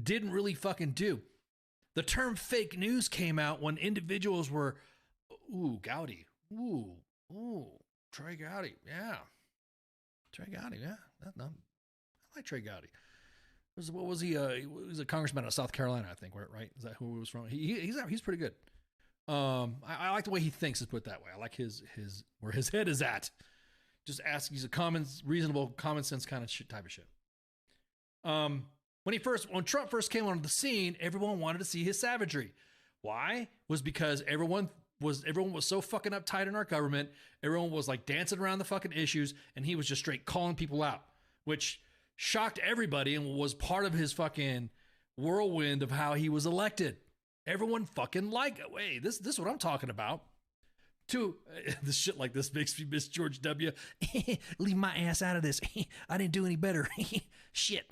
didn't really fucking do. The term fake news came out when individuals were, Gowdy, Trey Gowdy, yeah. I like Trey Gowdy. What was he? He was a congressman out of South Carolina, I think, right? Is that who he was from? He's pretty good. I like the way he thinks, let's put it that way. I like his where his head is at. Just ask, he's a reasonable, common sense kind of type of shit. When Trump first came onto the scene, everyone wanted to see his savagery. Why? Was because everyone was so fucking uptight in our government. Everyone was like dancing around the fucking issues, and he was just straight calling people out, which shocked everybody and was part of his fucking whirlwind of how he was elected. Everyone fucking hey, this is what I'm talking about. This shit like this makes me miss George W. Leave my ass out of this. I didn't do any better. Shit.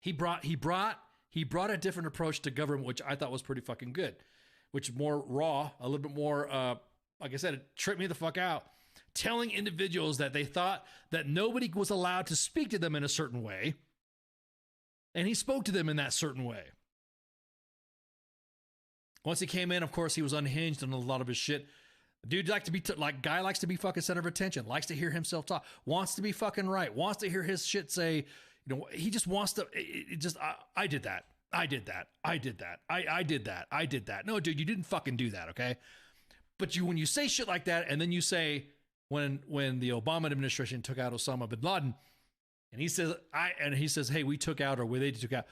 He brought a different approach to government, which I thought was pretty fucking good, which is more raw, a little bit more, like I said, it tripped me the fuck out. Telling individuals that they thought that nobody was allowed to speak to them in a certain way, and he spoke to them in that certain way. Once he came in, of course, he was unhinged on a lot of his shit. Dude likes to be guy likes to be fucking center of attention, likes to hear himself talk, wants to be fucking right, wants to hear his shit say, he just wants to. I did that. I did that. I did that. I did that. I did that. No, dude, you didn't fucking do that. Okay, but when you say shit like that, and then you say when the Obama administration took out Osama bin Laden, and he says, hey, we took out, or they took out.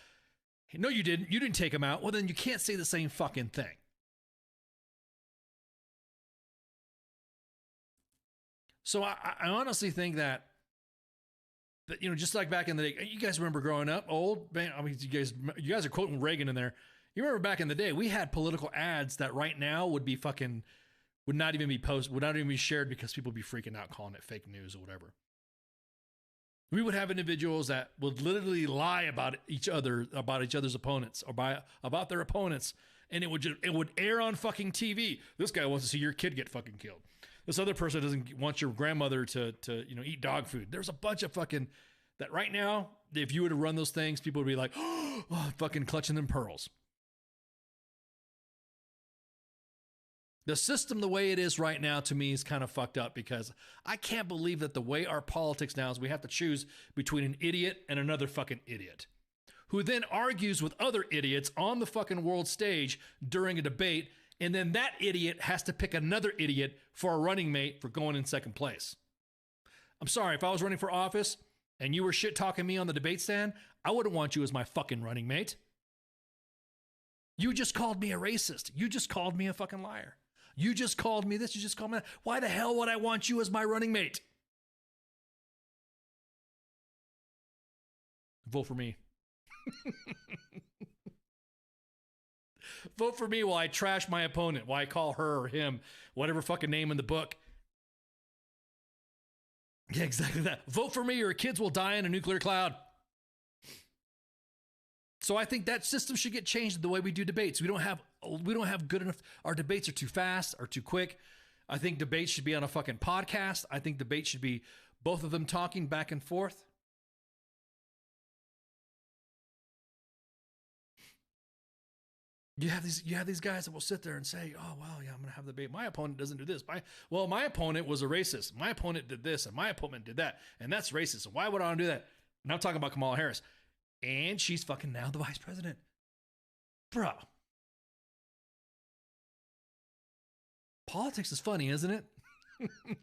No, you didn't. You didn't take him out. Well, then you can't say the same fucking thing. So I honestly think that just like back in the day, you guys remember growing up, old man. I mean, you guys are quoting Reagan in there. You remember back in the day, we had political ads that right now would not even be posted, would not even be shared because people would be freaking out, calling it fake news or whatever. We would have individuals that would literally lie about each other's opponents, or about their opponents, and it would air on fucking TV. This guy wants to see your kid get fucking killed. This other person doesn't want your grandmother to eat dog food. There's a bunch of fucking that right now. If you were to run those things, people would be like, oh, fucking clutching them pearls. The system, the way it is right now, to me, is kind of fucked up, because I can't believe that the way our politics now is we have to choose between an idiot and another fucking idiot, who then argues with other idiots on the fucking world stage during a debate, and then that idiot has to pick another idiot for a running mate for going in second place. I'm sorry, if I was running for office and you were shit-talking me on the debate stand, I wouldn't want you as my fucking running mate. You just called me a racist. You just called me a fucking liar. You just called me this. You just called me that. Why the hell would I want you as my running mate? Vote for me. Vote for me while I trash my opponent, while I call her or him whatever fucking name in the book. Yeah, exactly that. Vote for me or kids will die in a nuclear cloud. So I think that system should get changed the way we do debates. We don't have good enough. Our debates are too fast or too quick. I think debates should be on a fucking podcast. I think debates should be both of them talking back and forth. You have these guys that will sit there and say, "Oh well, yeah, I'm gonna have the debate. My opponent doesn't do this. My opponent was a racist. My opponent did this, and my opponent did that, and that's racist. And why would I want to do that?" And I'm talking about Kamala Harris, and she's fucking now the vice president, bro. Politics is funny, isn't it?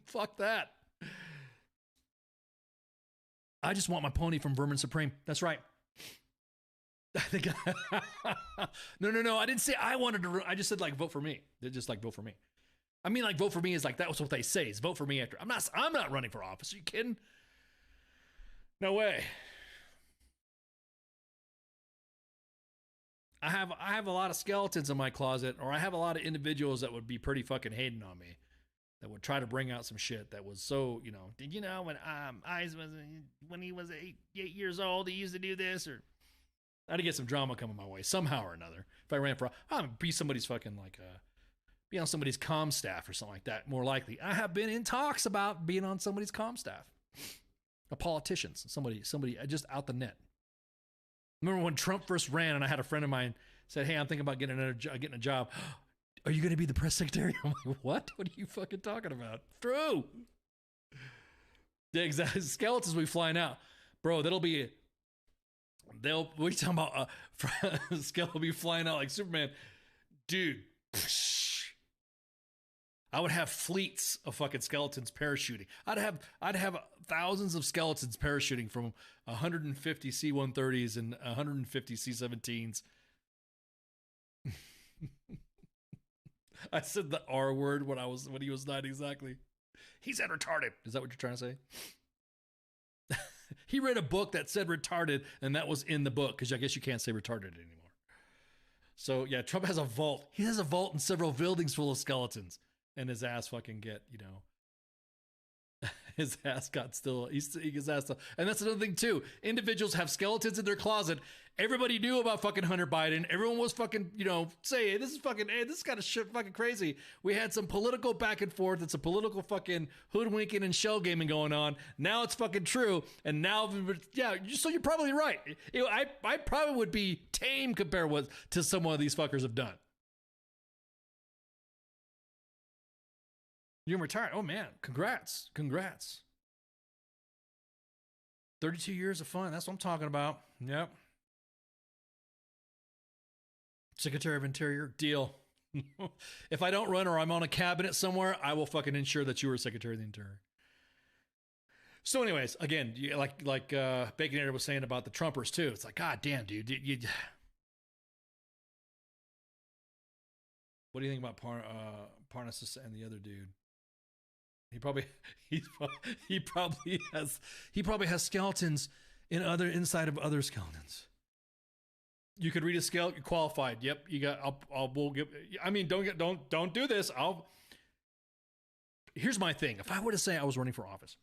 Fuck that. I just want my pony from Vermin Supreme. That's right. I think no. I didn't say I wanted to. I just said like vote for me. They're just like vote for me. I mean like vote for me is like that was what they say is vote for me after. I'm not running for office. Are you kidding? No way. I have a lot of skeletons in my closet, or I have a lot of individuals that would be pretty fucking hating on me, that would try to bring out some shit that was so, did you know when he was 8 years old, he used to do this, or I had to get some drama coming my way somehow or another. If I ran for, I'm be somebody's fucking be on somebody's comm staff or something like that. More likely, I have been in talks about being on somebody's comm staff, a politician, somebody just out the net. Remember when Trump first ran, and I had a friend of mine said, "Hey, I'm thinking about getting a job. Are you going to be the press secretary?" I'm like, "What? What are you fucking talking about?" True. The exact skeletons we flying out, bro. What are you talking about? Skeleton will be flying out like Superman, dude. I would have fleets of fucking skeletons parachuting. I'd have thousands of skeletons parachuting from 150 C-130s and 150 C-17s. I said the R word when he was not exactly. He said retarded. Is that what you're trying to say? He read a book that said retarded, and that was in the book, because I guess you can't say retarded anymore. So yeah, Trump has a vault. He has a vault in several buildings full of skeletons. And his ass fucking his ass got still, his ass still. And that's another thing too. Individuals have skeletons in their closet. Everybody knew about fucking Hunter Biden. Everyone was fucking, saying, this is kind of shit fucking crazy. We had some political back and forth. It's a political fucking hoodwinking and shell gaming going on. Now it's fucking true. And now, yeah, so you're probably right. I probably would be tame compared to some of these fuckers have done. You're retired. Oh man, congrats. 32 years of fun. That's what I'm talking about. Yep. Secretary of Interior, deal. If I don't run or I'm on a cabinet somewhere, I will fucking ensure that you were Secretary of the Interior. So anyways, again, like Baconator was saying about the Trumpers too. It's like, God damn, dude. What do you think about Parnassus and the other dude? He probably has skeletons inside of other skeletons. You could read a skeleton, you're qualified. Yep, you got. We'll give. I mean, don't do this. Here's my thing. If I were to say I was running for office,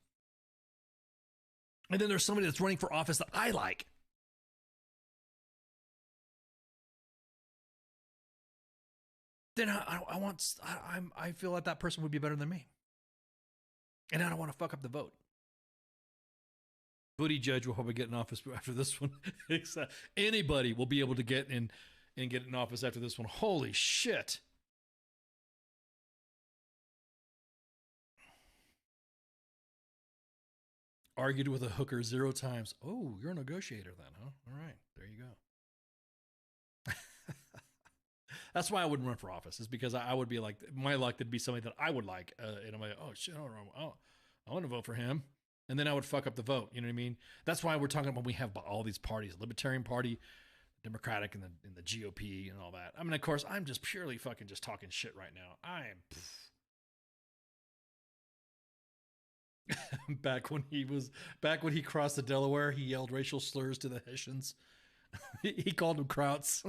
and then there's somebody that's running for office that I like, then I feel like that person would be better than me. And I don't want to fuck up the vote. Buttigieg will probably get in office after this one. Anybody will be able to get in and get in office after this one. Holy shit. Argued with a hooker 0 times. Oh, you're a negotiator then, huh? All right, there you go. That's why I wouldn't run for office, is because I would be like, my luck, there'd be somebody that I would like. And I'm like, oh shit, I want to vote for him. And then I would fuck up the vote. You know what I mean? That's why we're talking about, we have all these parties, Libertarian Party, Democratic, and the GOP and all that. I mean, of course, I'm just purely fucking just talking shit right now. Back when he crossed the Delaware, he yelled racial slurs to the Hessians. He called them Krauts.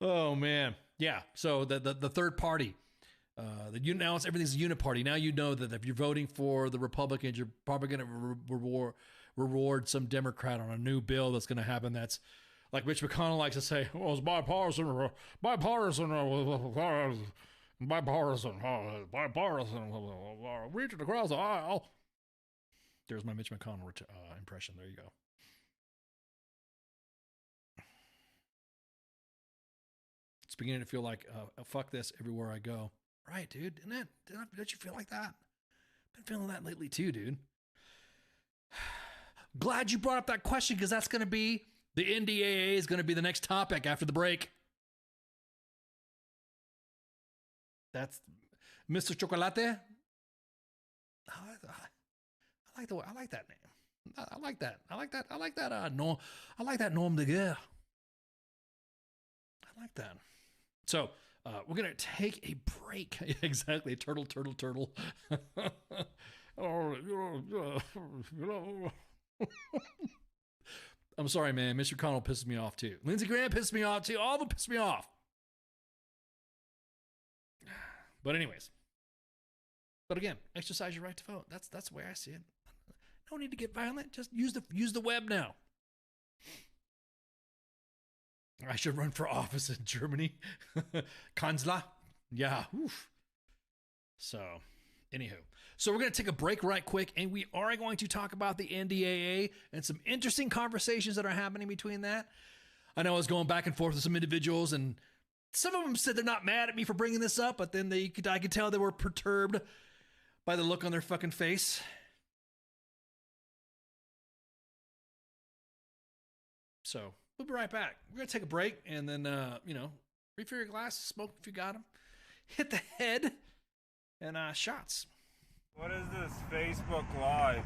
Oh man, yeah. So the third party, now everything's a uniparty. Now you know that if you're voting for the Republicans, you're probably going to reward some Democrat on a new bill that's going to happen. That's like Mitch McConnell likes to say, "Well, it's bipartisan, reaching across the aisle." There's my Mitch McConnell impression. There you go. It's beginning to feel like, fuck this everywhere I go. Right, dude. Don't you feel like that? Been feeling that lately too, dude. Glad you brought up that question, because that's going to be, the NDAA is going to be the next topic after the break. That's Mr. Chocolate. I like that name. I like that. No, I like that nom de guerre. I like that. So we're gonna take a break. Exactly, turtle. I'm sorry, man. Mr. Connell pisses me off too. Lindsey Graham pisses me off too. All of them piss me off. But anyways. But again, exercise your right to vote. That's the way I see it. No need to get violent. Just use the web now. I should run for office in Germany. Kanzler. Yeah. Oof. So, anywho. So we're going to take a break right quick, and we are going to talk about the NDAA and some interesting conversations that are happening between that. I know I was going back and forth with some individuals, and some of them said they're not mad at me for bringing this up, but then I could tell they were perturbed by the look on their fucking face. So we'll be right back. We're going to take a break and then, refill your glass, smoke if you got them, hit the head, and shots. What is this Facebook Live?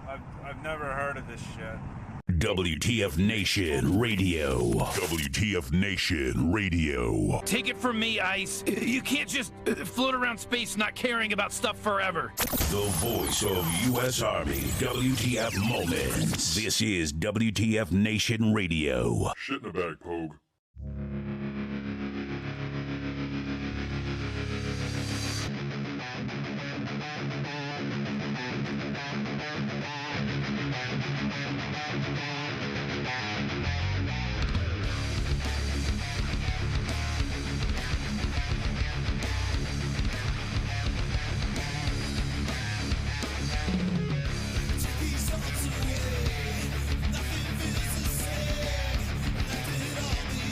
I've never heard of this shit. WTF Nation Radio. WTF Nation Radio. Take it from me, Ice. You can't just float around space not caring about stuff forever. The voice of U.S. Army. WTF Moments. This is WTF Nation Radio. Shit in the bag, Pogue. Nothing feels the same. Left it all behind.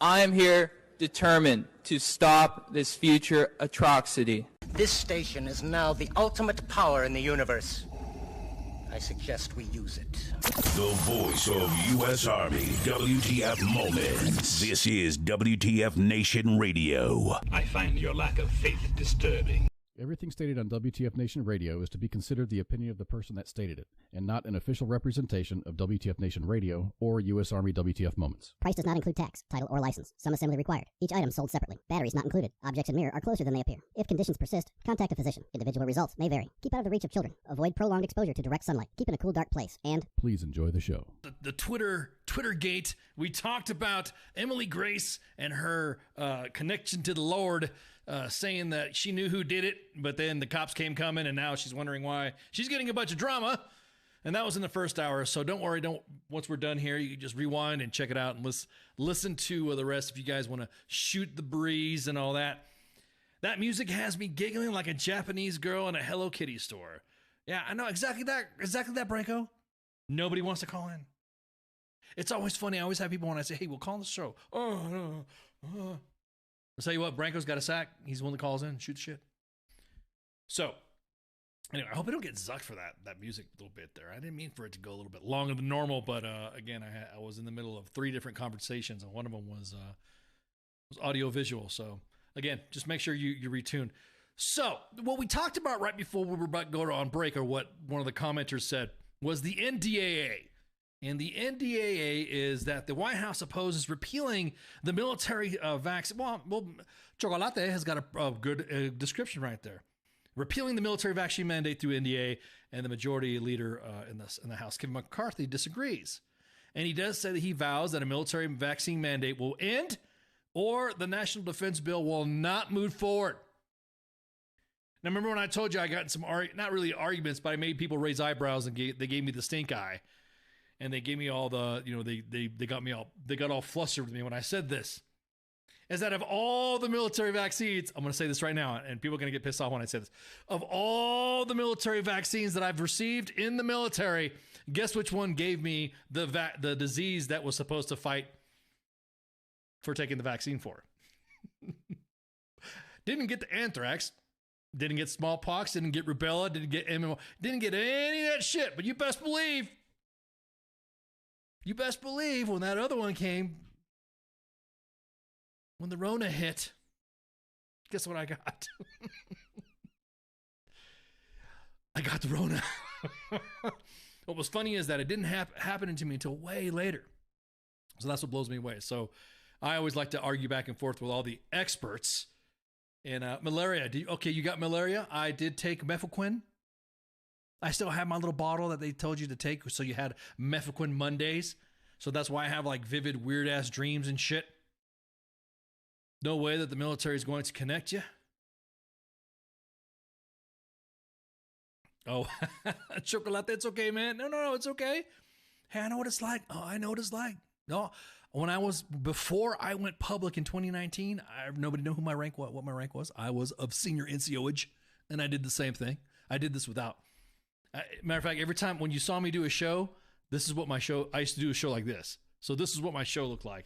I am here determined to stop this future atrocity. This station is now the ultimate power in the universe. I suggest we use it. The voice of U.S. Army, WTF Moments. This is WTF Nation Radio. I find your lack of faith disturbing. Everything stated on WTF Nation Radio is to be considered the opinion of the person that stated it, and not an official representation of WTF Nation Radio or U.S. Army WTF Moments. Price does not include tax, title, or license. Some assembly required. Each item sold separately. Batteries not included. Objects in mirror are closer than they appear. If conditions persist, contact a physician. Individual results may vary. Keep out of the reach of children. Avoid prolonged exposure to direct sunlight. Keep in a cool, dark place. And please enjoy the show. The Twitter gate. We talked about Emily Grace and her connection to the Lord, saying that she knew who did it, but then the cops came coming, and now she's wondering why she's getting a bunch of drama. And that was in the first hour, so don't worry. Once we're done here, you can just rewind and check it out and listen to the rest if you guys want to shoot the breeze and all that. That music has me giggling like a Japanese girl in a Hello Kitty store. Yeah, I know exactly that, Branko. Nobody wants to call in. It's always funny. I always have people when I say, "Hey, we'll call the show." I'll tell you what, Branko's got a sack. He's the one that calls in, shoots shit. So, anyway, I hope I don't get zucked for that music a little bit there. I didn't mean for it to go a little bit longer than normal, but again, I was in the middle of 3 different conversations, and one of them was audio visual. So, again, just make sure you retune. So, what we talked about right before we were about to go on break, or what one of the commenters said, was the NDAA. And the NDAA is that the White House opposes repealing the military vaccine. Well, Chocolate has got a good description right there. Repealing the military vaccine mandate through NDAA, and the majority leader in the House, Kevin McCarthy, disagrees. And he does say that he vows that a military vaccine mandate will end, or the National Defense Bill will not move forward. Now, remember when I told you I got in some, not really arguments, but I made people raise eyebrows, and they gave me the stink eye. And they gave me all the, they got all flustered with me when I said this. Is that of all the military vaccines, I'm going to say this right now, and people are going to get pissed off when I say this. Of all the military vaccines that I've received in the military, guess which one gave me the disease that was supposed to fight for taking the vaccine for? Didn't get the anthrax, didn't get smallpox, didn't get rubella, didn't get MMR, didn't get any of that shit. But you best believe when that other one came, when the Rona hit, guess what I got? I got the Rona. What was funny is that it didn't happen to me until way later. So that's what blows me away. So I always like to argue back and forth with all the experts. And malaria, you got malaria? I did take Mefloquine. I still have my little bottle that they told you to take, so you had Mefloquine Mondays. So that's why I have like vivid, weird-ass dreams and shit. No way that the military is going to connect you. Oh, Chocolate, it's okay, man. No, it's okay. Hey, I know what it's like. Oh, I know what it's like. No, before I went public in 2019, nobody knew what my rank was. I was of senior NCOage, and I did the same thing. I did this without. Matter of fact, every time when you saw me do a show, this is what my show, I used to do a show like this. So this is what my show looked like.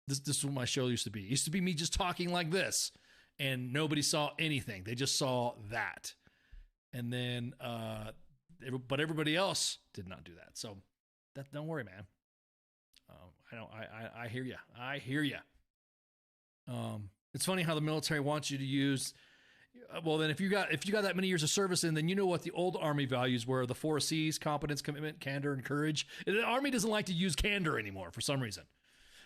This is what my show used to be. It used to be me just talking like this, and nobody saw anything. They just saw that. And then, but everybody else did not do that. So don't worry, man. I hear you. I hear you. It's funny how the military wants you to use. Well, then if you got that many years of service in, then you know what the old Army values were: the 4 C's: competence, commitment, candor, and courage. The Army doesn't like to use candor anymore for some reason.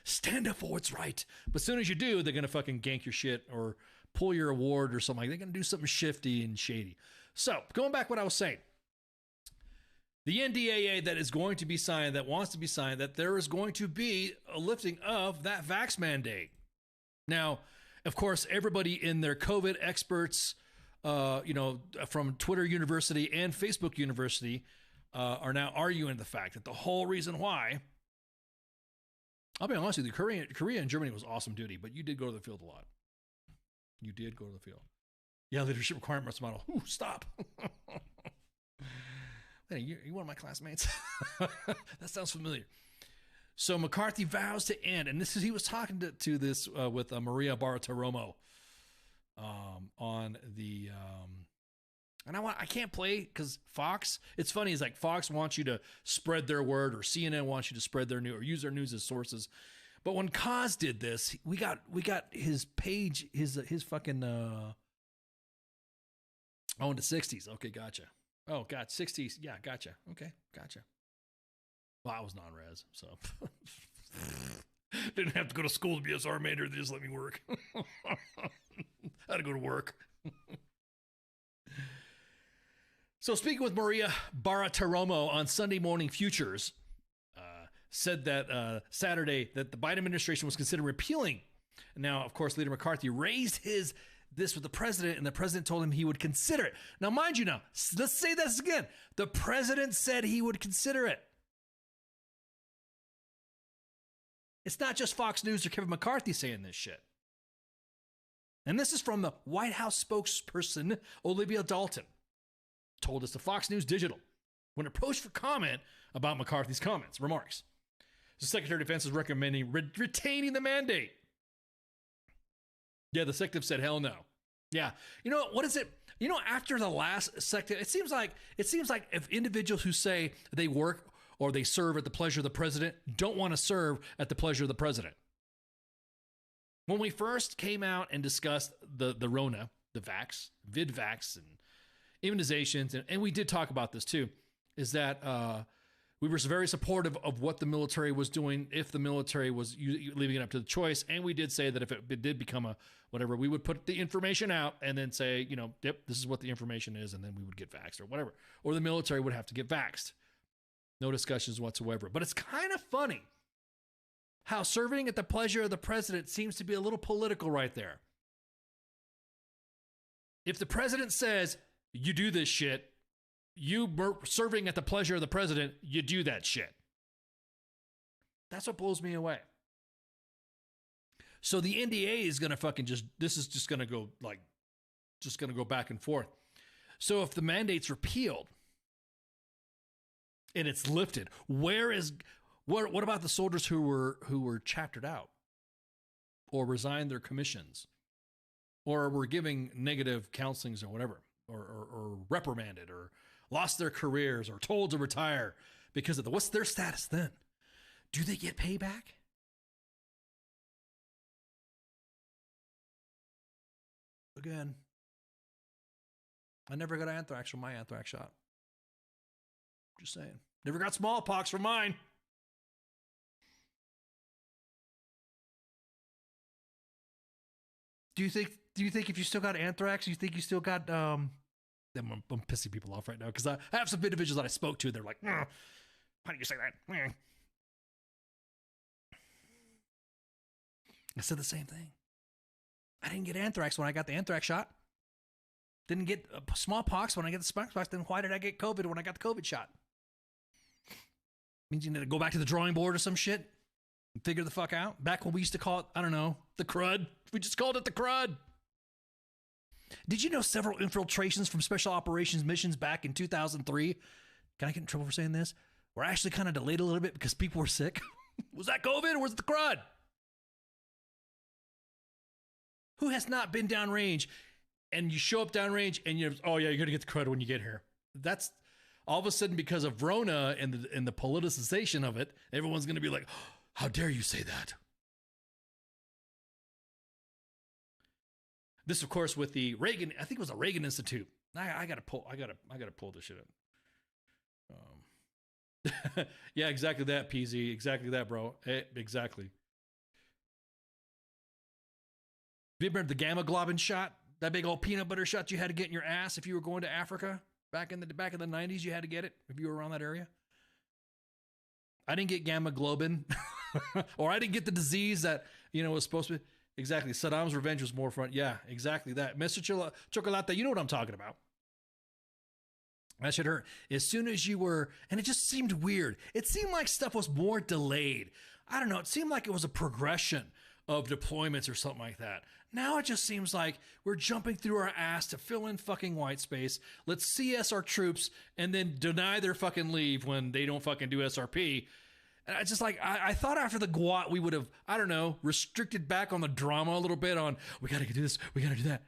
Stand up for what's right. But as soon as you do, they're gonna fucking gank your shit or pull your award or something. They're gonna do something shifty and shady. So going back to what I was saying. The NDAA that is going to be signed, that wants to be signed, that there is going to be a lifting of that vax mandate. Now, of course, everybody in their COVID experts, from Twitter University and Facebook University, are now arguing the fact that the whole reason why, I'll be honest with you, Korea and Germany was awesome duty, but you did go to the field a lot. You did go to the field. Yeah, leadership requirements model. Ooh, stop. Hey, you're one of my classmates. That sounds familiar. So McCarthy vows to end, and this is he was talking to this with Maria Bartiromo on the and I can't play because Fox. It's funny. It's like Fox wants you to spread their word, or CNN wants you to spread their news or use their news as sources. But when Kaz did this, we got his page, his fucking oh, in the 60s. Okay, gotcha. Oh God, 60s. Yeah, gotcha. Okay, gotcha. Well, I was non-res, so didn't have to go to school to be a sergeant major. They just let me work. I had to go to work. So speaking with Maria Bartiromo on Sunday Morning Futures, said that Saturday that the Biden administration was considering repealing. Now, of course, Leader McCarthy raised this with the president, and the president told him he would consider it. Now, mind you, let's say this again. The president said he would consider it. It's not just Fox News or Kevin McCarthy saying this shit. And this is from the White House spokesperson, Olivia Dalton, told us to Fox News Digital when approached for comment about McCarthy's remarks. The Secretary of Defense is recommending retaining the mandate. Yeah, the executive said, hell no. Yeah. You know, what is it? You know, after the last sector, it seems like if individuals who say they work or they serve at the pleasure of the president don't want to serve at the pleasure of the president. When we first came out and discussed the Rona, the vax, VidVax, and immunizations, and we did talk about this too, is that we were very supportive of what the military was doing if the military was leaving it up to the choice. And we did say that if it did become a whatever, we would put the information out and then say, you know, yep, this is what the information is, and then we would get vaxxed or whatever. Or the military would have to get vaxxed. No discussions whatsoever. But it's kind of funny how serving at the pleasure of the president seems to be a little political right there. If the president says, you do this shit, you serving at the pleasure of the president, you do that shit. That's what blows me away. So the NDA is going to fucking this is just going to go go back and forth. So if the mandate's repealed and it's lifted, what about the soldiers who were chaptered out or resigned their commissions or were giving negative counselings or whatever, or reprimanded or lost their careers or told to retire because of what's their status then? Do they get payback? Again, I never got anthrax from my anthrax shot. Just saying. Never got smallpox from mine. Do you think if you still got anthrax, you think you still got I'm pissing people off right now because I have some individuals that I spoke to. They're like, how do you say that? I said the same thing. I didn't get anthrax when I got the anthrax shot. Didn't get smallpox when I get the smallpox. Then why did I get COVID when I got the COVID shot? Means you need to go back to the drawing board or some shit and figure the fuck out. Back when we used to call it, I don't know, the crud. We just called it the crud. Did you know several infiltrations from special operations missions back in 2003? Can I get in trouble for saying this? Were actually kind of delayed a little bit because people were sick. Was that COVID or was it the crud? Who has not been downrange and you show up downrange and you're going to get the crud when you get here? That's all of a sudden because of Rona and the politicization of it, everyone's going to be like, oh, how dare you say that? This, of course, with the Reagan, I think it was the Reagan Institute. I gotta pull this shit up. Yeah, exactly that, PZ. Exactly that, bro. Exactly. You remember the gamma globin shot? That big old peanut butter shot you had to get in your ass if you were going to Africa back in the 90s. You had to get it if you were around that area. I didn't get gamma globin, or I didn't get the disease that was supposed to be. Exactly. Saddam's revenge was more front. Yeah, exactly that. Mr. Chocolate, you know what I'm talking about. That should hurt. As soon as you were, and it just seemed weird. It seemed like stuff was more delayed. I don't know. It seemed like it was a progression of deployments or something like that. Now it just seems like we're jumping through our ass to fill in fucking white space. Let's CS our troops and then deny their fucking leave when they don't fucking do SRP. And I just like, I thought after the GWOT we would have, I don't know, restricted back on the drama a little bit on, we got to do this, we got to do that.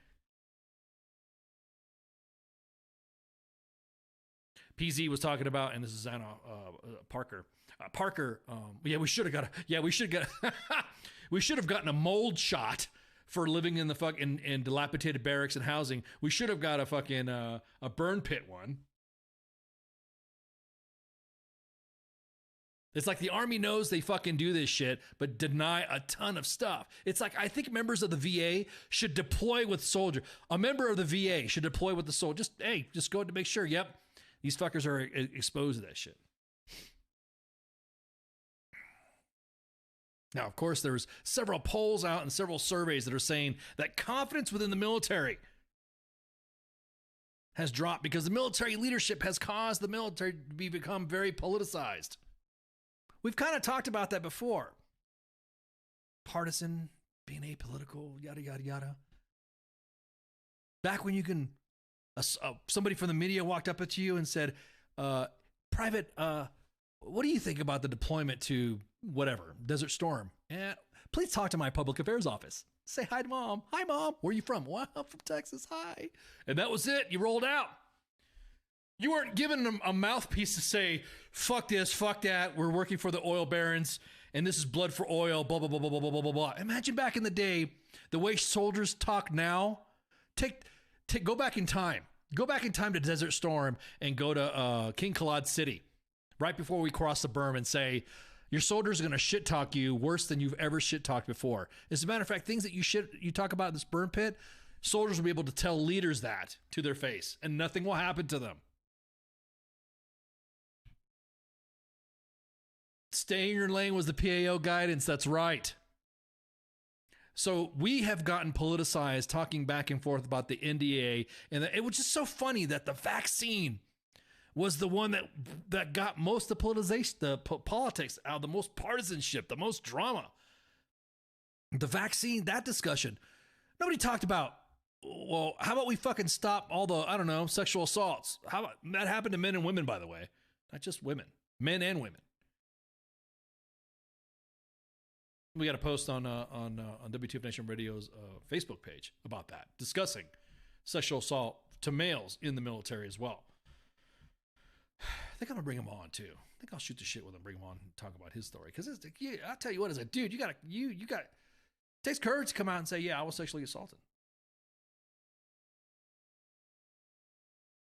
PZ was talking about, and this is Anna Parker. We should have gotten a mold shot for living in the fucking in dilapidated barracks and housing. We should have got a fucking a burn pit one. It's like the Army knows they fucking do this shit, but deny a ton of stuff. It's like, I think members of the VA should deploy with soldiers. A member of the VA should deploy with the soldier. Just go to make sure, yep, these fuckers are exposed to that shit. Now, of course, there's several polls out and several surveys that are saying that confidence within the military has dropped because the military leadership has caused the military to become very politicized. We've kind of talked about that before. Partisan, being apolitical, yada, yada, yada. Back when you can, somebody from the media walked up to you and said, Private, what do you think about the deployment to whatever, Desert Storm? And please talk to my public affairs office. Say hi to Mom. Hi, Mom. Where are you from? Well, I'm from Texas. Hi. And that was it. You rolled out. You weren't given them a mouthpiece to say, fuck this, fuck that, we're working for the oil barons, and this is blood for oil, blah, blah, blah, blah, blah, blah, blah, blah. Imagine back in the day, the way soldiers talk now. Go back in time. Go back in time to Desert Storm and go to King Khalid City right before we cross the berm and say, your soldiers are going to shit talk you worse than you've ever shit talked before. As a matter of fact, things that you talk about in this burn pit, soldiers will be able to tell leaders that to their face, and nothing will happen to them. Stay in your lane was the PAO guidance. That's right. So we have gotten politicized talking back and forth about the NDA. And it was just so funny that the vaccine was the one that got most of the politicization, the politics out, the most partisanship, the most drama. The vaccine, that discussion. Nobody talked about, well, how about we fucking stop all the, I don't know, sexual assaults? How about that happened to men and women, by the way, not just women, men and women. We got a post on WTF Nation Radio's Facebook page about that, discussing sexual assault to males in the military as well. I think I'm gonna bring him on too. I think I'll shoot the shit with him, bring him on, and talk about his story. Because I'll tell you what, as a dude, you got it takes courage to come out and say, yeah, I was sexually assaulted.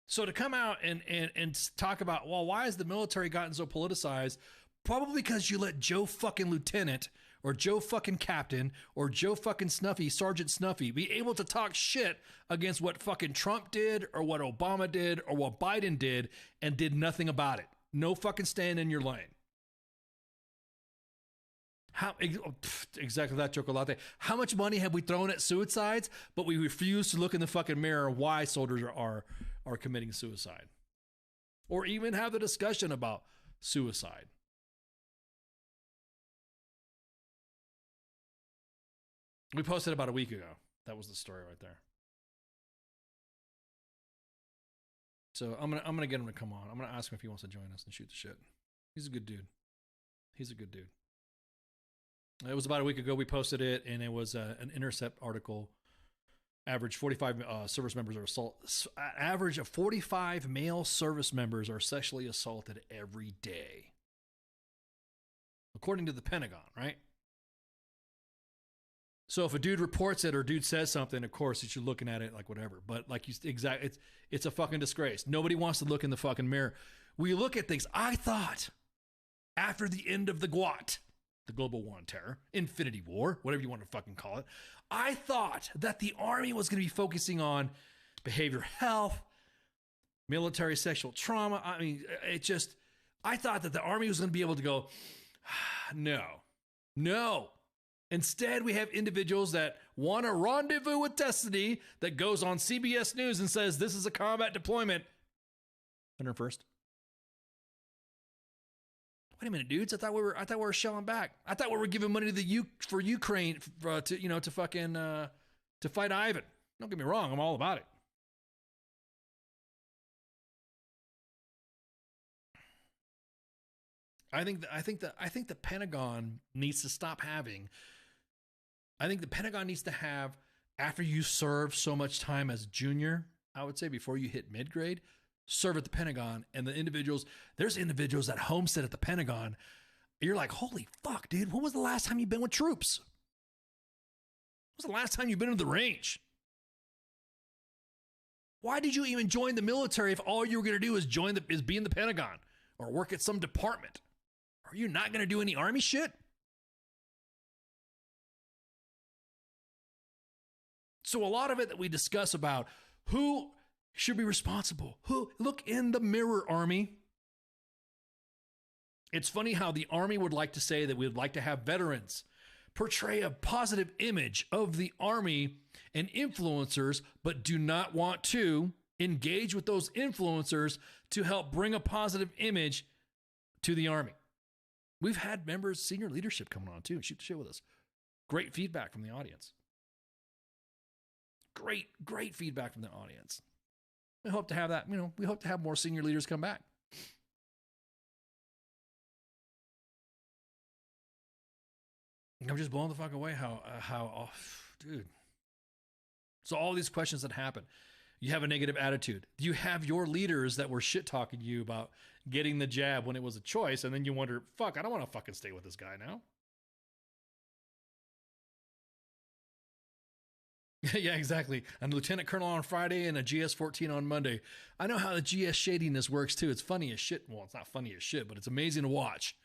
So to come out and talk about, well, why has the military gotten so politicized? Probably because you let Joe fucking Lieutenant or Joe fucking Captain or Joe fucking Snuffy, Sergeant Snuffy, be able to talk shit against what fucking Trump did or what Obama did or what Biden did and did nothing about it. No fucking stand in your lane. How exactly that, Chocolate. How much money have we thrown at suicides, but we refuse to look in the fucking mirror why soldiers are committing suicide? Or even have the discussion about suicide. We posted about a week ago. That was the story right there. So I'm gonna get him to come on. I'm gonna ask him if he wants to join us and shoot the shit. He's a good dude. He's a good dude. It was about a week ago we posted it, and it was an Intercept article. Average 45 service members are average of 45 male service members are sexually assaulted every day, according to the Pentagon, right? So if a dude reports it or dude says something, of course, you're looking at it like whatever. But like it's a fucking disgrace. Nobody wants to look in the fucking mirror. We look at things. I thought after the end of the GWOT, the Global War on Terror, Infinity War, whatever you want to fucking call it, I thought that the Army was going to be focusing on behavioral health, military sexual trauma. I mean, I thought that the Army was going to be able to go, no. Instead, we have individuals that want a rendezvous with destiny that goes on CBS News and says, this is a combat deployment. 101st. Wait a minute, dudes. I thought we were shelling back. I thought we were giving money to for Ukraine to fight Ivan. Don't get me wrong. I'm all about it. I think the Pentagon needs to stop having. I think the Pentagon needs to have, after you serve so much time as junior, I would say before you hit mid-grade, serve at the Pentagon. And there's individuals that homestead at the Pentagon. You're like, holy fuck, dude, when was the last time you've been with troops? When was the last time you've been to the range? Why did you even join the military if all you were going to do is be in the Pentagon or work at some department? Are you not going to do any Army shit? So a lot of it that we discuss about who should be responsible, look in the mirror, Army. It's funny how the Army would like to say that we would like to have veterans portray a positive image of the Army and influencers, but do not want to engage with those influencers to help bring a positive image to the Army. We've had members, senior leadership coming on too, shoot the shit with us. Great feedback from the audience. Great feedback from the audience. We hope to have that, we hope to have more senior leaders come back. I'm just blown the fuck away how dude. So all these questions that happen, you have a negative attitude. You have your leaders that were shit talking to you about getting the jab when it was a choice, and then you wonder, fuck, I don't want to fucking stay with this guy now. Yeah, exactly. And Lieutenant Colonel on Friday and a GS-14 on Monday. I know how the GS shadiness works too. It's funny as shit. Well, it's not funny as shit, but it's amazing to watch.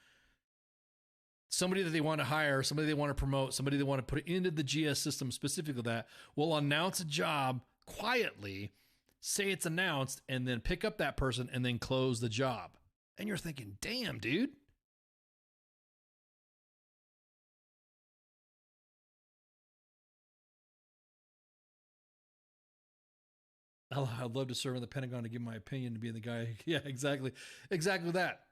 Somebody that they want to hire, somebody they want to promote, somebody they want to put into the GS system, specifically that, will announce a job quietly, say it's announced, and then pick up that person and then close the job. And you're thinking, damn, dude. I'd love to serve in the Pentagon to give my opinion, to be the guy. Yeah, exactly. Exactly that.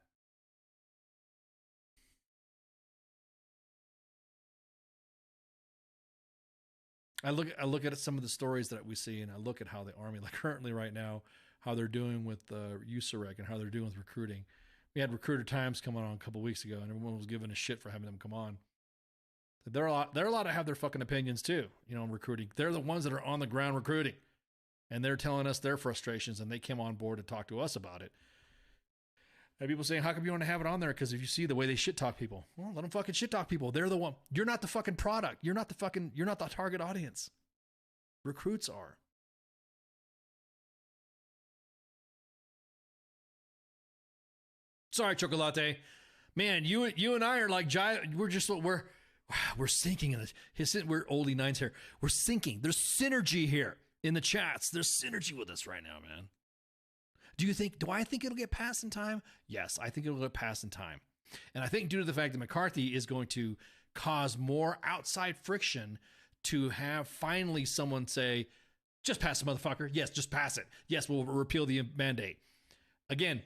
I look at some of the stories that we see, and I look at how the Army, like currently right now, how they're doing with USAREC and how they're doing with recruiting. We had Recruiter Times come on a couple weeks ago, and everyone was giving a shit for having them come on. They're allowed to have their fucking opinions too, in recruiting. They're the ones that are on the ground recruiting, and they're telling us their frustrations, and they came on board to talk to us about it. And people saying, how come you want to have it on there? Because if you see the way they shit talk people, well, let them fucking shit talk people. They're the one. You're not the fucking product. You're not the target audience. Recruits are. Sorry, Chocolate. Man, you and I are like, we're sinking in this. We're oldie nines here. We're sinking. There's synergy here in the chats. There's synergy with us right now, man. Do I think it'll get passed in time? Yes, I think it'll get passed in time. And I think due to the fact that McCarthy is going to cause more outside friction to have finally someone say, just pass the motherfucker. Yes, just pass it. Yes, we'll repeal the mandate. Again,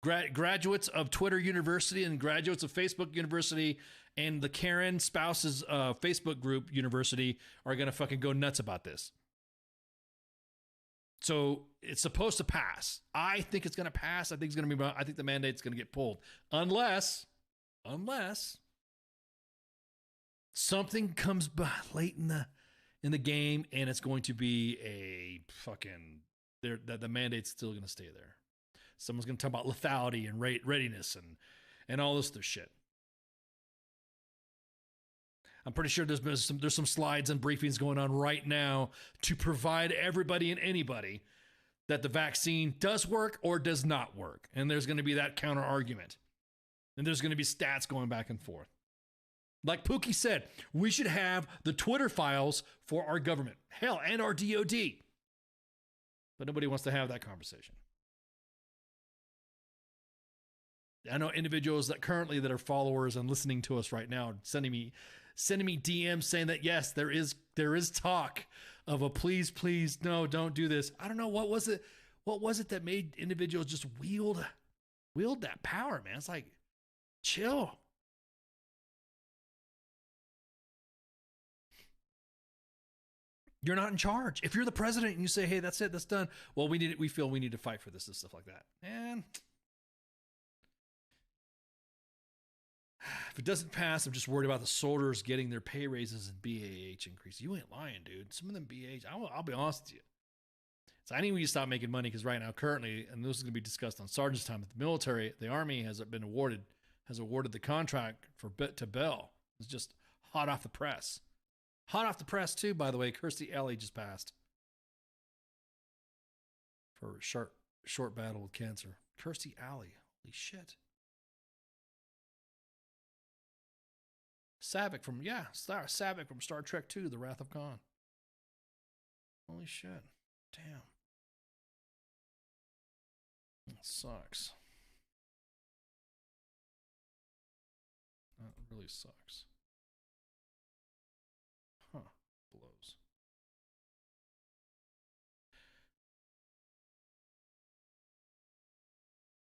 graduates of Twitter University and graduates of Facebook University and the Karen Spouses Facebook group University are going to fucking go nuts about this. So it's supposed to pass. I think it's going to pass. I think the mandate's going to get pulled. Unless something comes by late in the game and it's going to be a fucking, the mandate's still going to stay there. Someone's going to talk about lethality and readiness and all this other shit. I'm pretty sure there's some slides and briefings going on right now to provide everybody and anybody that the vaccine does work or does not work. And there's going to be that counter argument. And there's going to be stats going back and forth. Like Pookie said, we should have the Twitter files for our government. Hell, and our DOD. But nobody wants to have that conversation. I know individuals that are followers and listening to us right now, sending me DMs saying that yes, there is talk of a please, no, don't do this. I don't know, what was it that made individuals just wield that power, man? It's like, chill. You're not in charge. If you're the president and you say, hey, that's it, that's done. Well, we feel we need to fight for this and stuff like that. Man, If it doesn't pass, I'm just worried about the soldiers getting their pay raises and BAH increase. You ain't lying, dude. Some of them BAH, I'll be honest with you. So I need we to stop making money because right now, currently, and this is going to be discussed on Sergeant's time, the military, the Army has awarded the contract to Bell. It's just hot off the press. Hot off the press, too, by the way. Kirstie Alley just passed for a short battle with cancer. Kirstie Alley. Holy shit. Saavik from Star Trek 2, The Wrath of Khan. Holy shit. Damn. That sucks. That really sucks. Huh. Blows.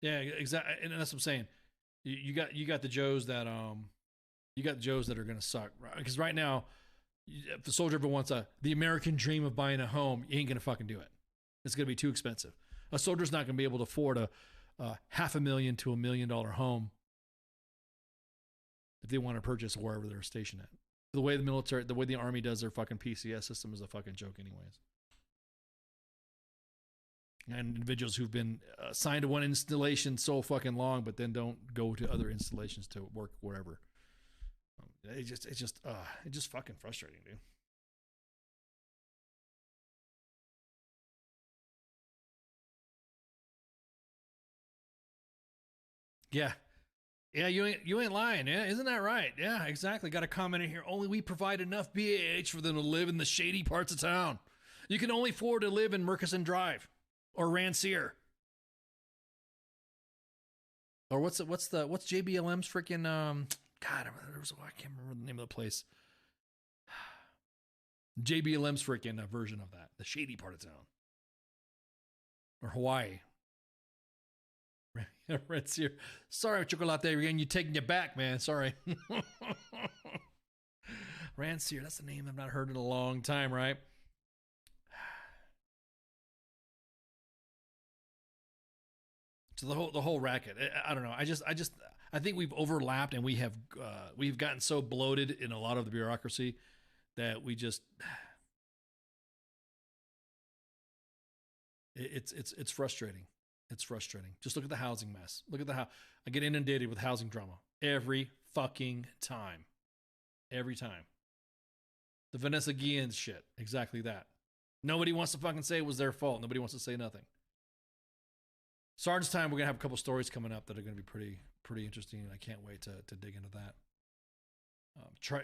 Yeah, exactly. And that's what I'm saying. You got the Joes that are going to suck, right? Because right now, if the soldier ever wants the American dream of buying a home, you ain't going to fucking do it. It's going to be too expensive. A soldier's not going to be able to afford a $500,000 to $1 million home if they want to purchase wherever they're stationed at. The way the Army does their fucking PCS system is a fucking joke anyways. And individuals who've been assigned to one installation so fucking long, but then don't go to other installations to work wherever. It's just fucking frustrating, dude. Yeah. Yeah, you ain't lying, yeah? Isn't that right? Yeah, exactly. Got a comment in here. Only we provide enough BAH for them to live in the shady parts of town. You can only afford to live in Murchison Drive or Rancier. Or what's JBLM's freaking God, I can't remember the name of the place. JBLM's freaking version of that, the shady part of town. Or Hawaii. Rancier. Sorry, Chocolate, again, you're taking you back, man. Sorry. Rancier, that's a name I've not heard in a long time, right? So the whole racket. I don't know. I think we've overlapped and we've gotten so bloated in a lot of the bureaucracy that we just it's frustrating. It's frustrating. Just look at the housing mess. Look at I get inundated with housing drama every fucking time. Every time. The Vanessa Guillen shit. Exactly that. Nobody wants to fucking say it was their fault. Nobody wants to say nothing. Sergeant's time, we're going to have a couple stories coming up that are going to be pretty interesting, and I can't wait to dig into that.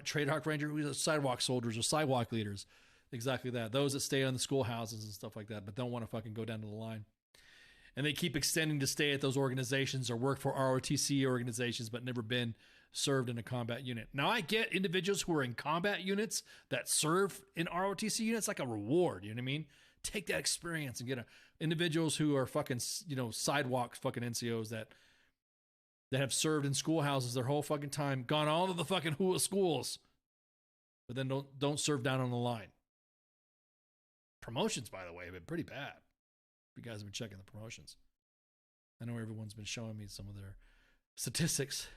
Trade Hawk Ranger, who's sidewalk soldiers or sidewalk leaders. Exactly that. Those that stay on the schoolhouses and stuff like that, but don't want to fucking go down to the line. And they keep extending to stay at those organizations or work for ROTC organizations, but never been served in a combat unit. Now, I get individuals who are in combat units that serve in ROTC units like a reward. You know what I mean? Take that experience and get individuals who are fucking, sidewalk fucking NCOs that have served in schoolhouses their whole fucking time, gone all to the fucking schools, but then don't serve down on the line. Promotions, by the way, have been pretty bad. You guys have been checking the promotions. I know everyone's been showing me some of their statistics.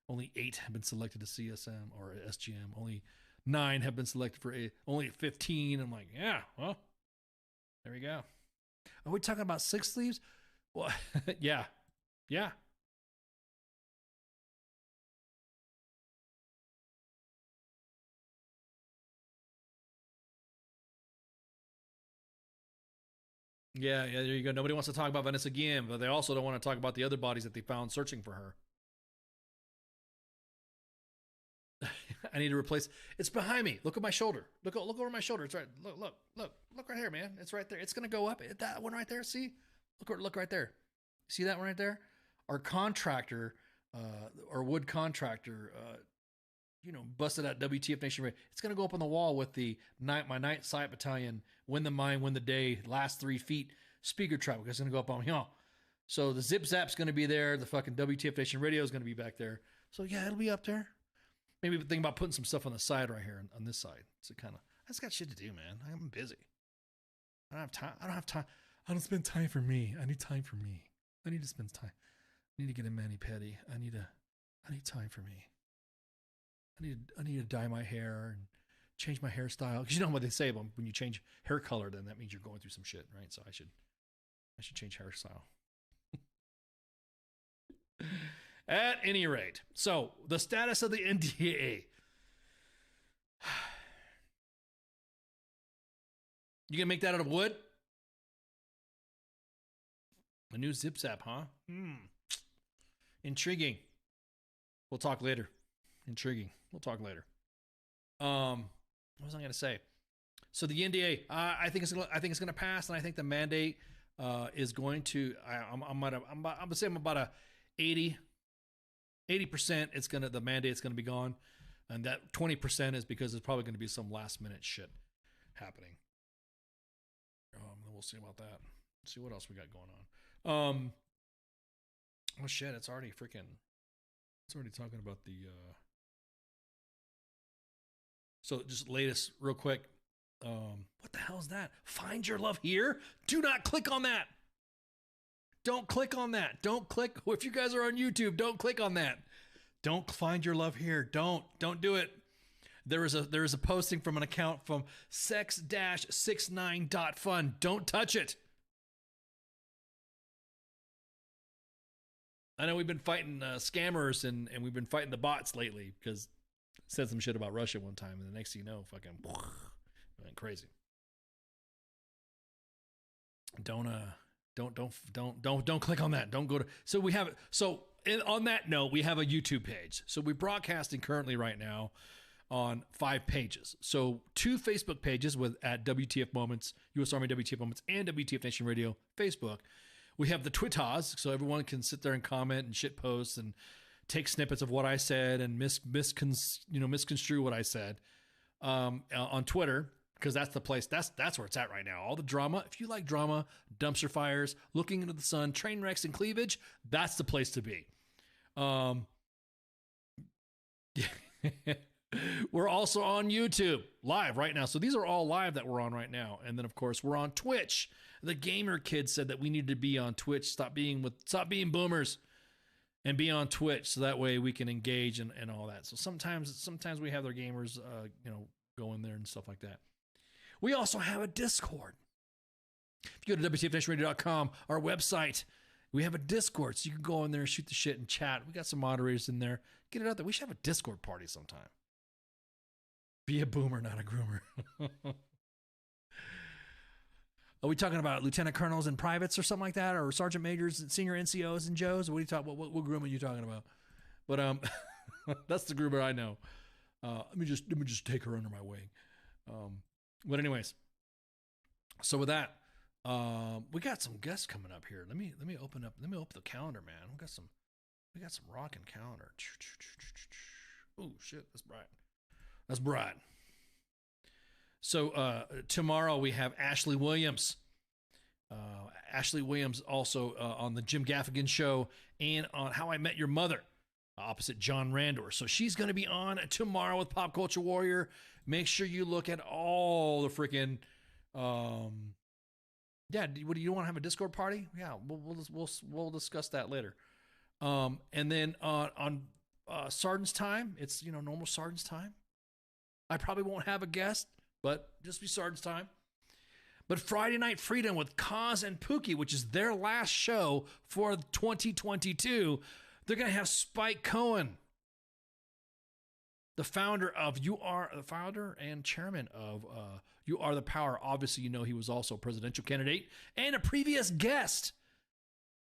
Only 8 have been selected to CSM or SGM. Only 9 have been selected for only 15. I'm like, yeah, well, there we go. Are we talking about 6 sleeves? Well, yeah. Yeah. Yeah, there you go. Nobody wants to talk about Vanessa Guillen, but they also don't want to talk about the other bodies that they found searching for her. I need to replace. It's behind me. Look at my shoulder. Look over my shoulder. It's right. Look right here, man. It's right there. It's gonna go up. That one right there. See? Look right there. See that one right there? Our contractor, our wood contractor, busted out WTF Nation Radio. It's gonna go up on the wall with my 9th Sight Battalion, Win the Mine, Win the Day, Last 3 Feet speaker trap. It's gonna go up on here. So the Zip Zap's gonna be there. The fucking WTF Nation Radio is gonna be back there. So yeah, it'll be up there. Maybe think about putting some stuff on the side right here on this side. So I just got shit to do, man. I'm busy. I don't have time. I don't spend time for me. I need time for me. I need to spend time. I need to get a mani-pedi. I need to I need time for me. I need to dye my hair and change my hairstyle. Because you know what they say about when you change hair color, then that means you're going through some shit, right? So I should change hairstyle. At any rate, so the status of the NDAA. You gonna make that out of wood? A new zip zap, huh? Intriguing. We'll talk later. Intriguing. We'll talk later. What was I gonna say? So the NDA, I think it's gonna pass, and I think the mandate is going to. I'm gonna say I'm about a 80%. The mandate's gonna be gone, and that 20% is because there's probably gonna be some last minute shit happening. We'll see about that. Let's see what else we got going on. Oh shit! It's already talking about the. So just latest, real quick. What the hell is that? Find your love here. Do not click on that. Don't click on that. Don't click. If you guys are on YouTube, don't click on that. Don't find your love here. Don't do it. There is a posting from an account from sex-69.fun. Don't touch it. I know we've been fighting scammers and we've been fighting the bots lately because I said some shit about Russia one time, and the next thing you know, fucking went crazy. Don't click on that. Don't go to. So we have on that note, we have a YouTube page. So we're broadcasting currently right now on 5 pages. So 2 Facebook pages at WTF Moments, U.S. Army WTF Moments, and WTF Nation Radio Facebook. We have the Twitters, so everyone can sit there and comment and shit posts and take snippets of what I said and misconstrue what I said on Twitter, because that's the place. That's where it's at right now. All the drama. If you like drama, dumpster fires, looking into the sun, train wrecks, and cleavage, that's the place to be. We're also on YouTube live right now. So these are all live that we're on right now. And then, of course, we're on Twitch. The gamer kid said that we need to be on Twitch. Stop being boomers and be on Twitch. So that way we can engage and all that. So sometimes we have their gamers, go in there and stuff like that. We also have a Discord. If you go to WTFNationRadio.com, our website, we have a Discord. So you can go in there and shoot the shit and chat. We got some moderators in there. Get it out there. We should have a Discord party sometime. Be a boomer, not a groomer. Are we talking about lieutenant colonels and privates or something like that, or sergeant majors and senior NCOs and Joes? What are you talking? What groom are you talking about? But that's the groomer I know. Let me just take her under my wing. But anyways, so with that, we got some guests coming up here. Let me open the calendar, man. We got some rocking calendar. Oh shit, that's bright. That's bright. So tomorrow we have Ashley Williams. Ashley Williams also on the Jim Gaffigan Show and on How I Met Your Mother, opposite John Randor. So she's going to be on tomorrow with Pop Culture Warrior. Make sure you look at all the freaking. Yeah, what do you want to have a Discord party? Yeah, we'll discuss that later. And then on Sergeant's time, it's normal Sergeant's time. I probably won't have a guest, but just be Sergeant's time. But Friday Night Freedom with Kaz and Pookie, which is their last show for 2022, they're going to have Spike Cohen, the founder and chairman of You Are the Power. Obviously, he was also a presidential candidate and a previous guest,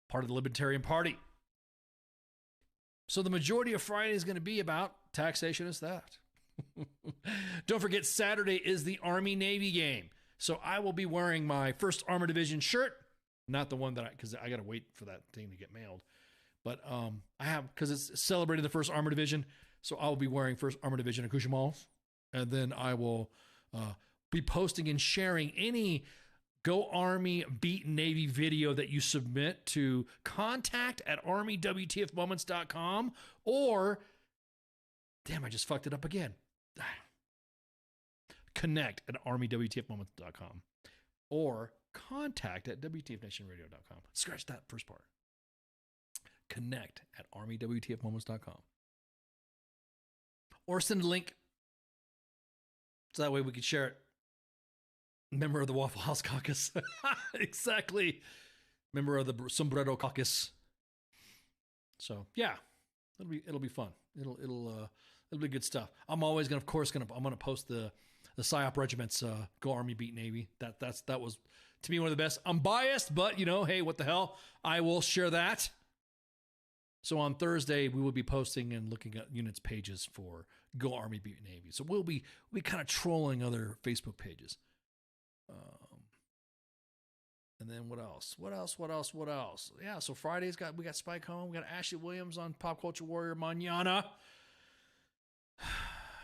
part of the Libertarian Party. So the majority of Friday is going to be about taxation is theft. Don't forget, Saturday is the Army-Navy game. So I will be wearing my 1st Armor Division shirt. Not the one because I got to wait for that thing to get mailed. But I have, because it's celebrating the 1st Armor Division. So I will be wearing 1st Armor Division accoutrements. And then I will be posting and sharing any Go Army Beat Navy video that you submit to contact@armywtfmoments.com or, damn, I just fucked it up again. Connect@armywtfmoments.com or contact@wtfnationradio.com. Scratch that first part. Connect@armywtfmoments.com or send a link so that way we can share it. Member of the Waffle House Caucus. Exactly. Member of the Sombrero Caucus. So yeah, it'll be fun. It'll be good stuff. I'm always gonna post the PSYOP regiments. Go Army, beat Navy. That was to me one of the best. I'm biased, but hey, what the hell? I will share that. So on Thursday, we will be posting and looking at units pages for Go Army, Beat Navy. So we'll be kind of trolling other Facebook pages. And then what else? Yeah, so Friday's we got Spike Home, we got Ashley Williams on Pop Culture Warrior Mañana.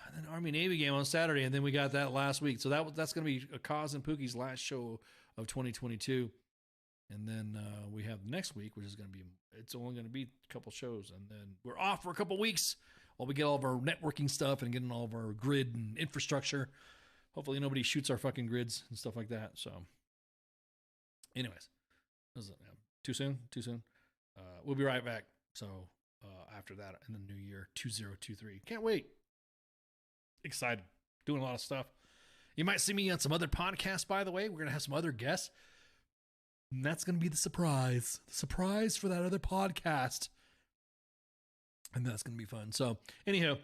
And then Army Navy game on Saturday, and then we got that last week. So that's going to be Kaz and Pookie's last show of 2022. And then we have next week, which is going to be, it's only going to be a couple shows. And then we're off for a couple weeks while we get all of our networking stuff and getting all of our grid and infrastructure. Hopefully nobody shoots our fucking grids and stuff like that. So anyways, too soon? We'll be right back. So after that, in the new year, 2023. Can't wait. Excited. Doing a lot of stuff. You might see me on some other podcasts, by the way. We're going to have some other guests. And that's going to be the surprise. The surprise for that other podcast. And that's going to be fun. So, anyhow,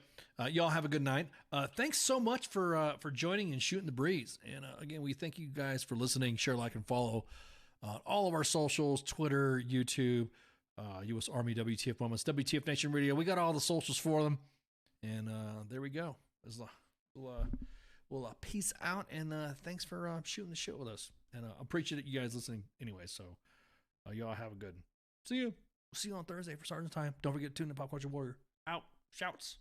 y'all have a good night. Thanks so much for joining and shooting the breeze. And again, we thank you guys for listening. Share, like, and follow all of our socials, Twitter, YouTube, U.S. Army WTF Moments, WTF Nation Radio. We got all the socials for them. And there we go. We'll peace out. And thanks for shooting the shit with us. And I appreciate you guys listening anyway. So y'all have a good one. See you. We'll see you on Thursday for Sergeant Time. Don't forget to tune in Pop Culture Warrior. Out. Shouts.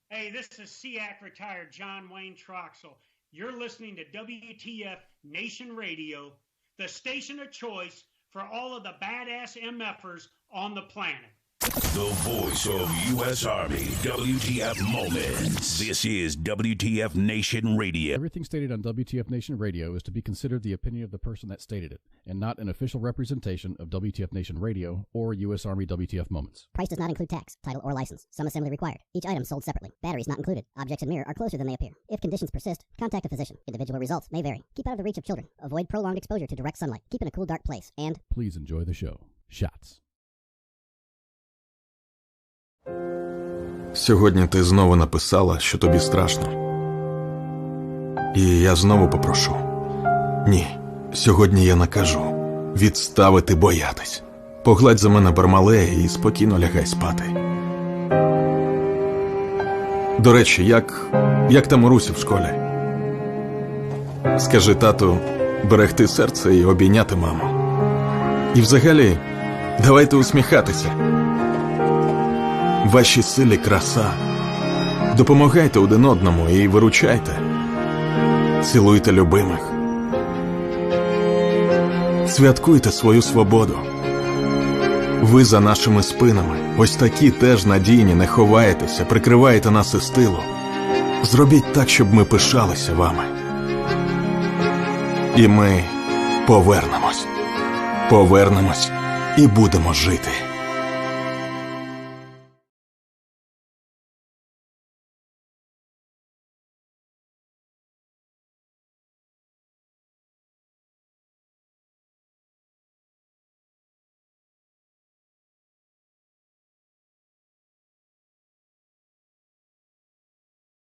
Hey, this is SEAC retired John Wayne Troxel. You're listening to WTF Nation Radio, the station of choice for all of the badass MFers on the planet. The voice of U.S. Army, WTF Moments. This is WTF Nation Radio. Everything stated on WTF Nation Radio is to be considered the opinion of the person that stated it, and not an official representation of WTF Nation Radio or U.S. Army WTF Moments. Price does not include tax, title, or license. Some assembly required. Each item sold separately. Batteries not included. Objects in mirror are closer than they appear. If conditions persist, contact a physician. Individual results may vary. Keep out of the reach of children. Avoid prolonged exposure to direct sunlight. Keep in a cool, dark place. And please enjoy the show. Shots. Сьогодні ти знову написала, що тобі страшно. І я знову попрошу. Ні, сьогодні я накажу відставити боятись. Погладь за мене Бармалея і спокійно лягай спати. До речі, як там у Русі в школі? Скажи тату берегти серце і обійняти маму. І взагалі, давайте усміхатися. Вашій силі краса. Допомагайте один одному і виручайте. Цілуйте любимих. Святкуйте свою свободу. Ви за нашими спинами. Ось такі теж надійні, не ховаєтеся, прикриваєте нас із тилу. Зробіть так, щоб ми пишалися вами. І ми повернемось. Повернемось і будемо жити.